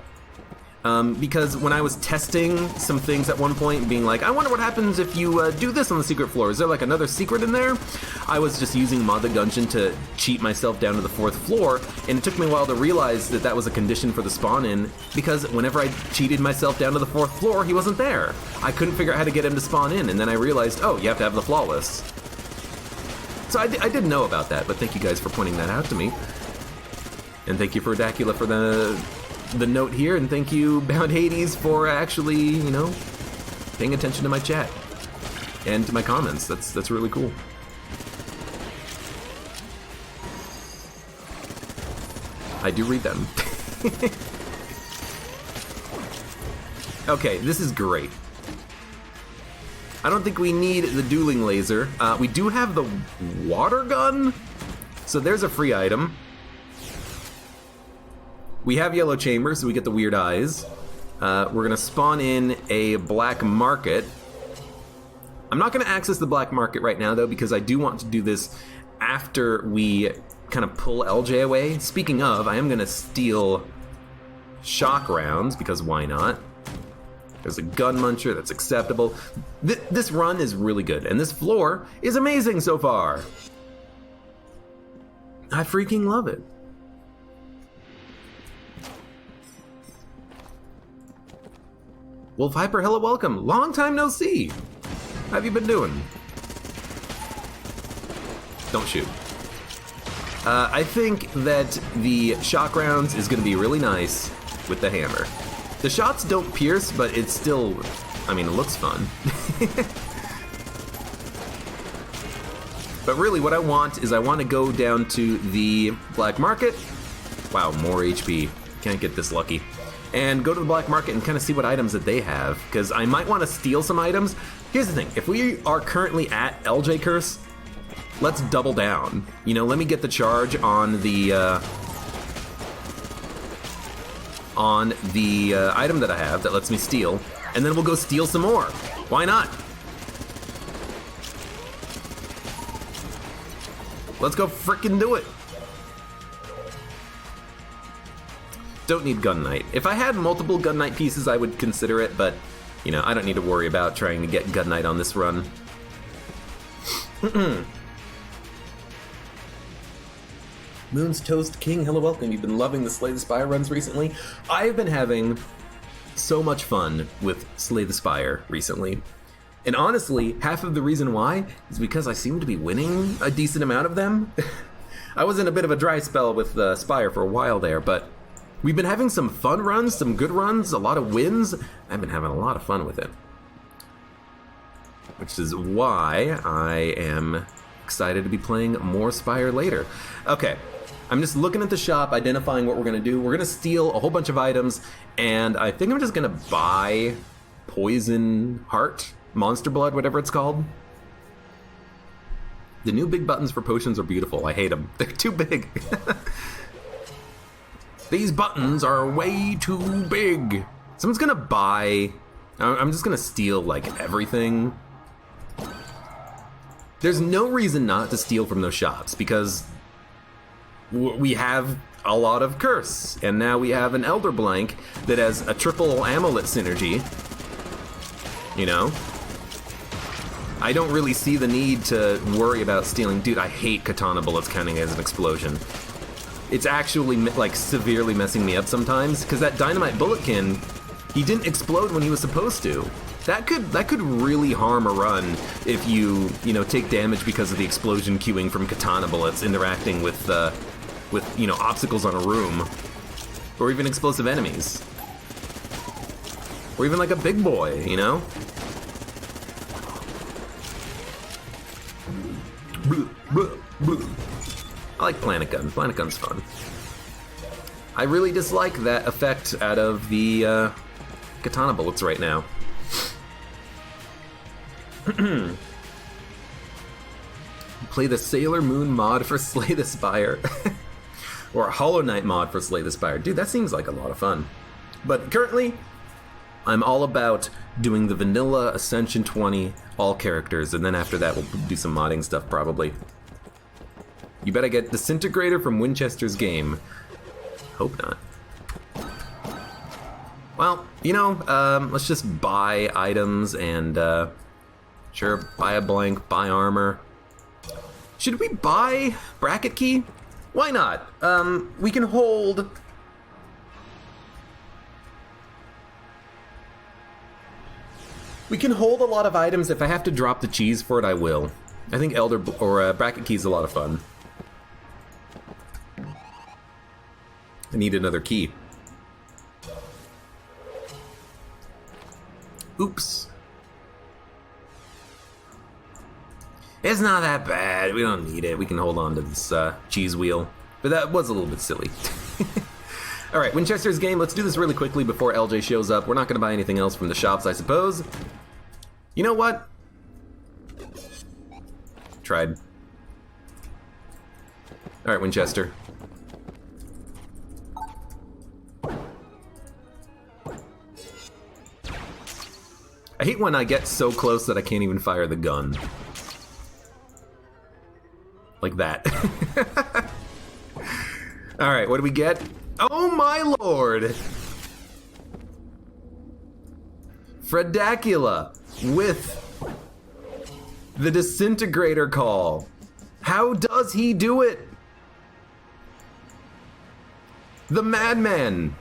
Because when I was testing some things at one point, being like, I wonder what happens if you do this on the secret floor. Is there like another secret in there? I was just using Mod the Gungeon to cheat myself down to the 4th floor, and it took me a while to realize that that was a condition for the spawn-in, because whenever I cheated myself down to the 4th floor, he wasn't there. I couldn't figure out how to get him to spawn in, and then I realized, oh, you have to have the flawless. So I didn't know about that, but thank you guys for pointing that out to me. And thank you for Dacula for the note here, and thank you, Bound Hades, for actually, you know, paying attention to my chat and to my comments. That's really cool. I do read them. Okay, this is great. I don't think we need the dueling laser. We do have the water gun, so there's a free item. We have yellow chambers, so we get the weird eyes. We're gonna spawn in a black market. I'm not gonna access the black market right now, though, because I do want to do this after we kind of pull LJ away. Speaking of, I am gonna steal shock rounds, because why not? There's a gun muncher, that's acceptable. This run is really good, and this floor is amazing so far. I freaking love it. Wolf Hyper, hello, welcome. Long time no see. How have you been doing? Don't shoot. I think that the shock rounds is going to be really nice with the hammer. The shots don't pierce, but it's still, I mean, it looks fun. But really what I want is I want to go down to the black market. Wow, more HP. Can't get this lucky. And go to the black market and kind of see what items that they have, because I might want to steal some items. Here's the thing, if we are currently at LJ Curse, let's double down. You know, let me get the charge on the item that I have that lets me steal, and then we'll go steal some more. Why not? Let's go frickin' do it. Don't need Gun Knight. If I had multiple Gun Knight pieces, I would consider it, but, you know, I don't need to worry about trying to get Gun Knight on this run. Moon's Toast King, hello, welcome. You've been loving the Slay the Spire runs recently. I've been having so much fun with Slay the Spire recently. And honestly, half of the reason why is because I seem to be winning a decent amount of them. I was in a bit of a dry spell with the Spire for a while there, but we've been having some fun runs, some good runs, a lot of wins. I've been having a lot of fun with it. Which is why I am excited to be playing more Spire later. Okay. I'm just looking at the shop, identifying what we're going to do. We're going to steal a whole bunch of items, and I think I'm just going to buy Poison Heart, Monster Blood, whatever it's called. The new big buttons for potions are beautiful. I hate them. They're too big. These buttons are way too big. Someone's going to buy... I'm just going to steal, like, everything. There's no reason not to steal from those shops, because... we have a lot of Curse, and now we have an Elder Blank that has a triple Amulet synergy. You know? I don't really see the need to worry about stealing. Dude, I hate Katana Bullets counting as an explosion. It's actually, like, severely messing me up sometimes, because that Dynamite Bulletkin, he didn't explode when he was supposed to. That could really harm a run if you know, take damage because of the explosion queuing from Katana Bullets interacting with, you know, obstacles on a room, or even explosive enemies, or even like a big boy, you know? I like Planet Gun. Planet Gun's fun. I really dislike that effect out of the Katana Bullets right now. Play the Sailor Moon mod for Slay the Spire. Or a Hollow Knight mod for Slay the Spire. Dude, that seems like a lot of fun. But currently, I'm all about doing the vanilla Ascension 20 all characters, and then after that we'll do some modding stuff probably. You bet I get Disintegrator from Winchester's game. Hope not. Well, you know, let's just buy items and, sure, buy a blank, buy armor. Should we buy Bracket Key? Why not? We can hold... We can hold a lot of items. If I have to drop the cheese for it, I will. I think Bracket Key is a lot of fun. I need another key. Oops. It's not that bad. We don't need it. We can hold on to this cheese wheel. But that was a little bit silly. Alright, Winchester's game. Let's do this really quickly before LJ shows up. We're not going to buy anything else from the shops, I suppose. You know what? Tried. Alright, Winchester. I hate when I get so close that I can't even fire the gun. Like that. Alright, what do we get? Oh my lord! Fredacula with the Disintegrator call. How does he do it? The Madman.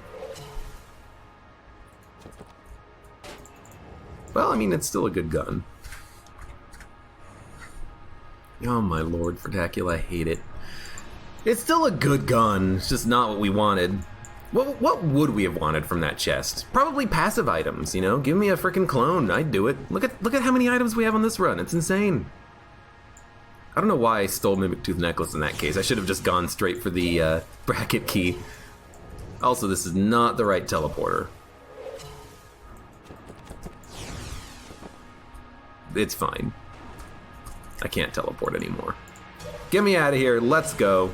Well, I mean, it's still a good gun. Oh my lord, Fredacula, I hate it. It's still a good gun, it's just not what we wanted. What would we have wanted from that chest? Probably passive items, you know? Give me a freaking clone, I'd do it. Look at how many items we have on this run, it's insane. I don't know why I stole Mimic Tooth Necklace in that case. I should have just gone straight for the Bracket Key. Also, this is not the right teleporter. It's fine. I can't teleport anymore. Get me out of here, let's go.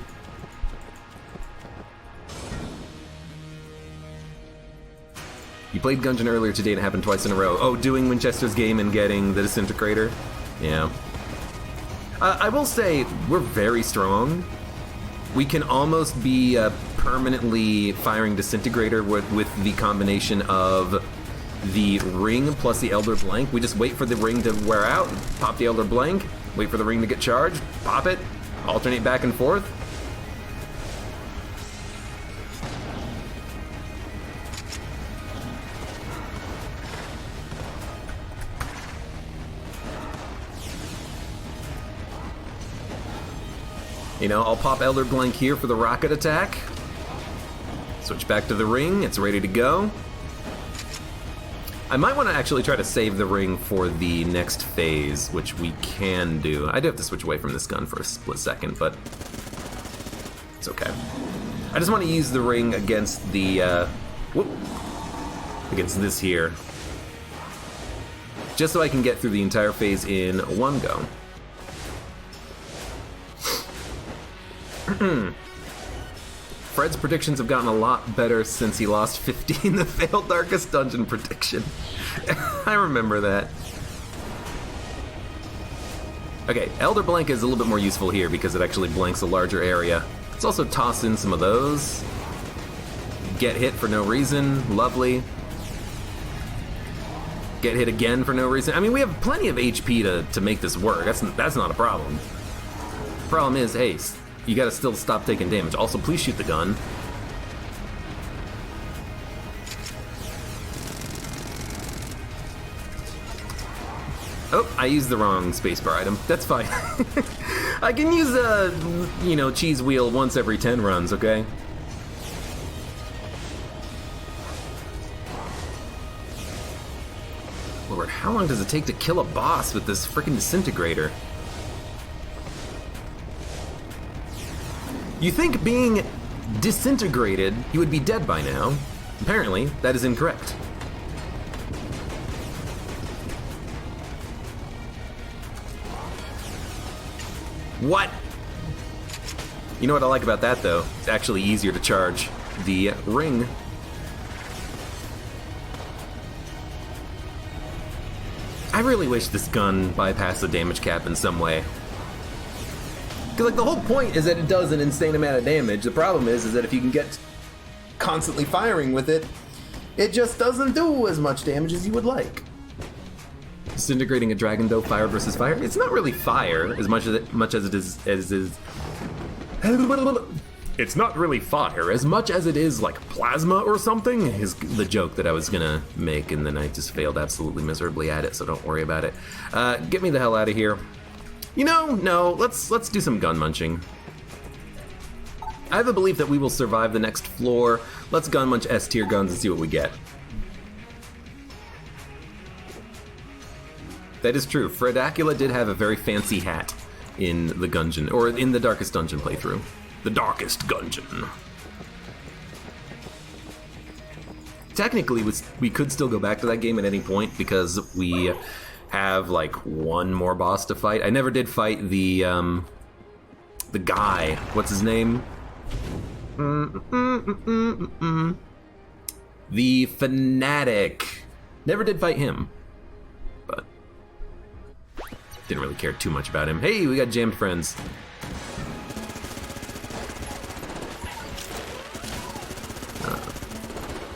You played Gungeon earlier today and it happened twice in a row. Oh, doing Winchester's game and getting the Disintegrator? Yeah. I will say, we're very strong. We can almost be permanently firing Disintegrator with the combination of the ring plus the Elder Blank. We just wait for the ring to wear out, pop the Elder Blank, wait for the ring to get charged, pop it, alternate back and forth. You know, I'll pop Elder Blank here for the rocket attack. Switch back to the ring, it's ready to go. I might want to actually try to save the ring for the next phase, which we can do. I do have to switch away from this gun for a split second, but it's okay. I just want to use the ring against the, against this here. Just so I can get through the entire phase in one go. Fred's predictions have gotten a lot better since he lost 50 in the failed Darkest Dungeon prediction. I remember that. Okay, Elder Blank is a little bit more useful here because it actually blanks a larger area. Let's also toss in some of those. Get hit for no reason, lovely. Get hit again for no reason. I mean, we have plenty of HP to make this work. That's not a problem. Problem is, hey, you gotta still stop taking damage. Also, please shoot the gun. Oh, I used the wrong spacebar item. That's fine. I can use a, you know, cheese wheel once every 10 runs, okay? Lord, how long does it take to kill a boss with this freaking disintegrator? You think being disintegrated, he would be dead by now. Apparently, that is incorrect. What? You know what I like about that, though? It's actually easier to charge the ring. I really wish this gun bypassed the damage cap in some way. Because, like, the whole point is that it does an insane amount of damage. The problem is that if you can get constantly firing with it, it just doesn't do as much damage as you would like. Disintegrating a dragon, though, fire versus fire? It's not really fire as much as it is. It's not really fire as much as it is like plasma or something. Is the joke that I was gonna make, and then I just failed absolutely miserably at it. So don't worry about it. Get me the hell out of here. You know, no, let's do some gun munching. I have a belief that we will survive the next floor. Let's gun munch S tier guns and see what we get. That is true. Fredacula did have a very fancy hat in the Gungeon, or in the Darkest Dungeon playthrough. The Darkest Gungeon. Technically, we could still go back to that game at any point because we have like one more boss to fight. I never did fight the guy. What's his name? The Fanatic. Never did fight him, but didn't really care too much about him. Hey, we got jammed friends.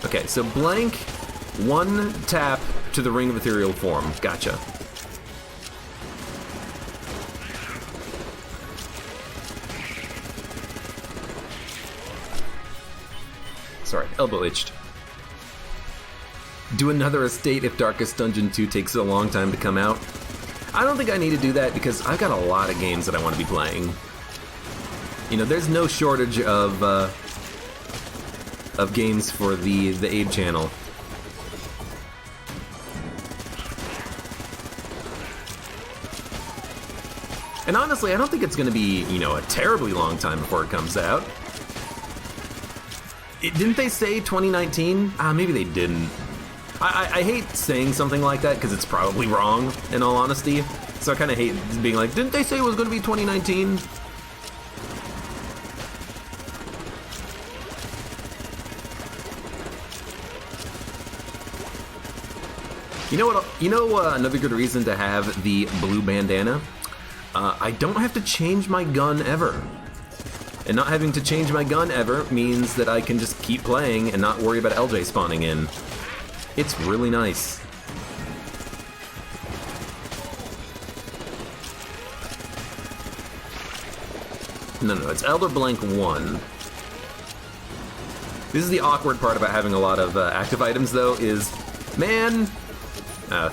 Okay, so blank, one tap to the Ring of Ethereal Form. Gotcha. Sorry, elbow itched. Do another estate if Darkest Dungeon 2 takes a long time to come out. I don't think I need to do that because I've got a lot of games that I want to be playing. You know, there's no shortage of games for the Abe channel. And honestly, I don't think it's going to be, you know, a terribly long time before it comes out. Didn't they say 2019? Maybe they didn't. I hate saying something like that because it's probably wrong, in all honesty. So I kind of hate being like, didn't they say it was going to be 2019? You know what? You know another good reason to have the blue bandana? I don't have to change my gun ever. And not having to change my gun ever means that I can just keep playing and not worry about LJ spawning in. It's really nice. No, it's Elder Blank 1. This is the awkward part about having a lot of active items, though, is, man...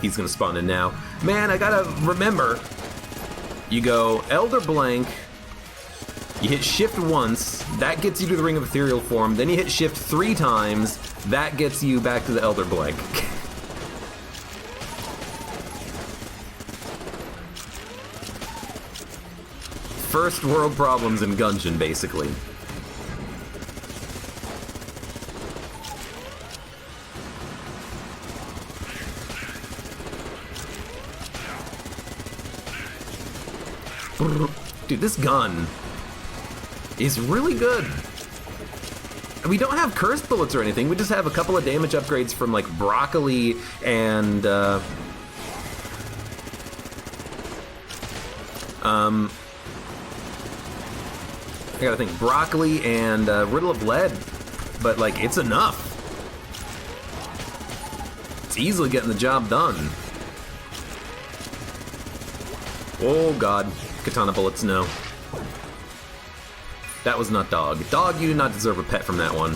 he's gonna spawn in now. Man, I gotta remember, you go Elder Blank, you hit shift once, that gets you to the Ring of Ethereal Form, then you hit shift 3 times, that gets you back to the Elder Blank. First world problems in Gungeon, basically. Dude, this gun is really good. We don't have cursed bullets or anything, we just have a couple of damage upgrades from like broccoli and I gotta think, broccoli and riddle of lead, but like it's enough. It's easily getting the job done. Oh god, katana bullets, no. That was not dog. Dog, you do not deserve a pet from that one.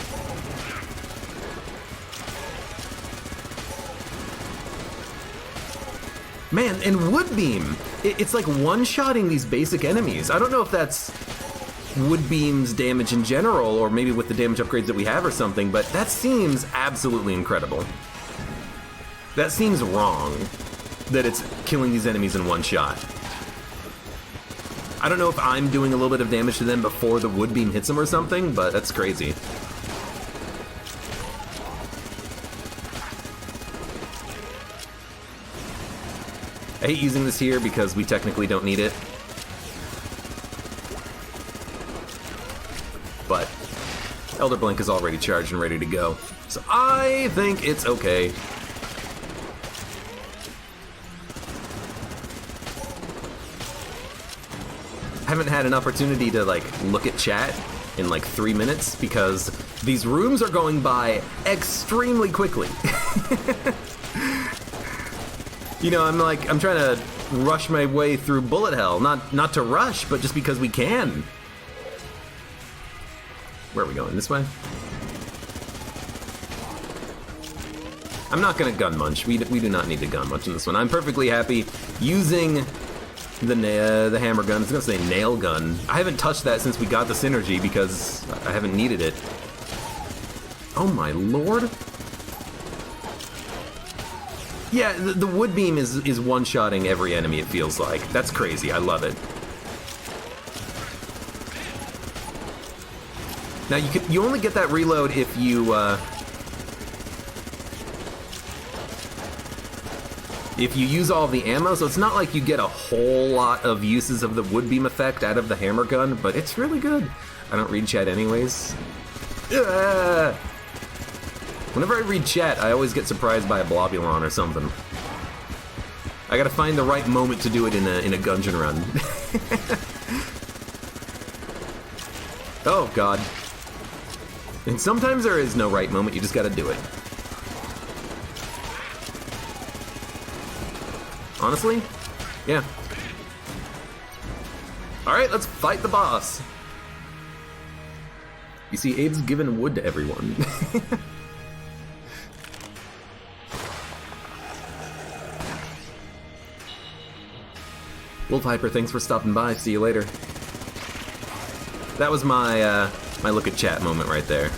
Man, and Woodbeam, it's like one-shotting these basic enemies. I don't know if that's Woodbeam's damage in general, or maybe with the damage upgrades that we have or something, but that seems absolutely incredible. That seems wrong, that it's killing these enemies in one shot. I don't know if I'm doing a little bit of damage to them before the Woodbeam hits them or something, but that's crazy. I hate using this here because we technically don't need it. But Elder Blink is already charged and ready to go, so I think it's okay. I haven't had an opportunity to like look at chat in like 3 minutes because these rooms are going by extremely quickly. You know, I'm trying to rush my way through bullet hell, not to rush, but just because we can. Where are we going? This way? I'm not gonna gun munch. We do not need to gun munch in this one. I'm perfectly happy using the hammer gun. I was gonna say nail gun. I haven't touched that since we got the synergy because I haven't needed it. Oh my lord. Yeah, the Woodbeam is one-shotting every enemy, it feels like. That's crazy, I love it. Now you only get that reload if you use all the ammo, so it's not like you get a whole lot of uses of the Woodbeam effect out of the hammer gun, but it's really good. I don't read chat anyways. Ugh. Whenever I read chat, I always get surprised by a Blobulon or something. I gotta find the right moment to do it in a Gungeon run. Oh god. And sometimes there is no right moment, you just gotta do it. Honestly? Yeah. Alright, let's fight the boss. You see, Abe's given wood to everyone. Wolf Hyper, thanks for stopping by. See you later. That was my my look at chat moment right there.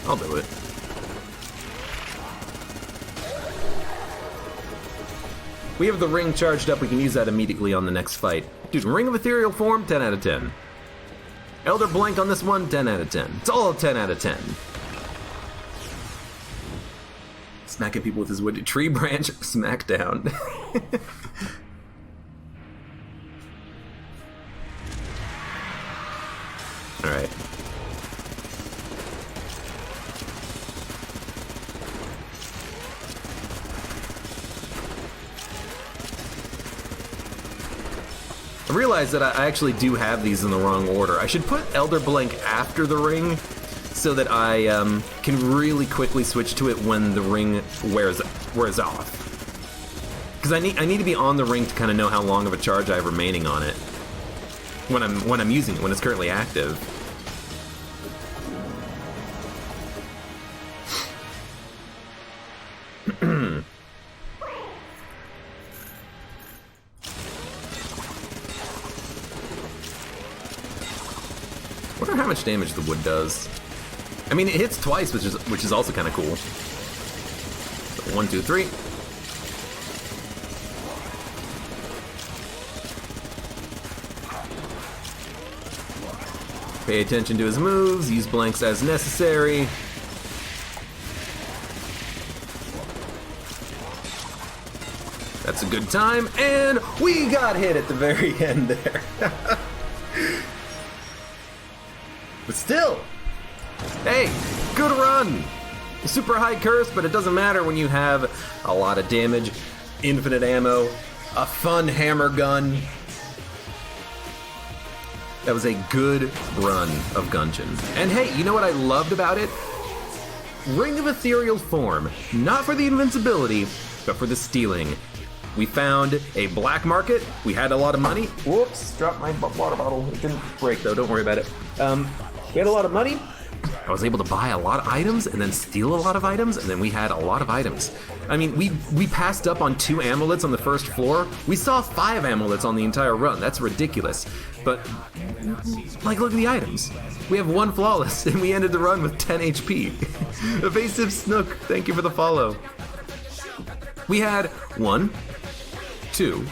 I'll do it. We have the ring charged up, we can use that immediately on the next fight. Dude, Ring of Ethereal Form, 10 out of 10. Elder Blank on this one, 10 out of 10. It's all 10 out of 10. Smacking people with his wood. Tree branch smackdown. Alright. I realize that I actually do have these in the wrong order. I should put Elder Blank after the ring so that I can really quickly switch to it when the ring wears off. Because I need to be on the ring to kind of know how long of a charge I have remaining on it when I'm using it, when it's currently active. Wonder how much damage the wood does. I mean, it hits twice, which is also kind of cool. So 1, 2, 3. Pay attention to his moves. Use blanks as necessary. That's a good time, and we got hit at the very end there. But still, hey, good run. Super high curse, but it doesn't matter when you have a lot of damage, infinite ammo, a fun hammer gun. That was a good run of Gungeon. And hey, you know what I loved about it? Ring of Ethereal Form, not for the invincibility, but for the stealing. We found a black market. We had a lot of money. Whoops, dropped my water bottle. It didn't break though, don't worry about it. We had a lot of money. I was able to buy a lot of items and then steal a lot of items, and then we had a lot of items. I mean, we passed up on 2 amulets on the first floor. We saw 5 amulets on the entire run. That's ridiculous. But, like, look at the items. We have 1 flawless, and we ended the run with 10 HP. Evasive Snook, thank you for the follow. We had 1, 2.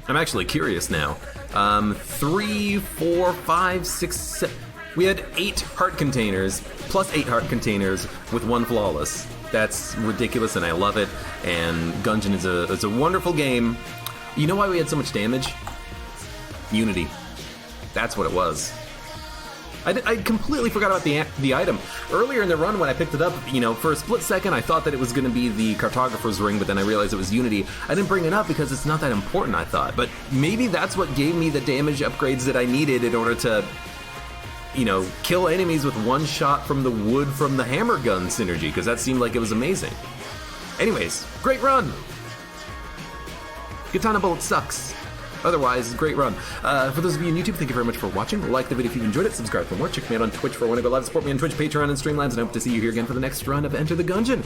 I'm actually curious now. 3, 4, 5, 6, 7. We had 8 heart containers, plus 8 heart containers with 1 flawless. That's ridiculous, and I love it. And Gungeon is a wonderful game. You know why we had so much damage? Unity. That's what it was. I completely forgot about the item. Earlier in the run when I picked it up, you know, for a split second I thought that it was going to be the Cartographer's Ring, but then I realized it was Unity. I didn't bring it up because it's not that important, I thought. But maybe that's what gave me the damage upgrades that I needed in order to, you know, kill enemies with 1 shot from the wood from the hammer gun synergy, because that seemed like it was amazing. Anyways, great run! Katana Bullet sucks. Otherwise, great run. For those of you on YouTube, thank you very much for watching. Like the video if you enjoyed it. Subscribe for more. Check me out on Twitch for when I go live. Support me on Twitch, Patreon, and Streamlabs. And I hope to see you here again for the next run of Enter the Gungeon.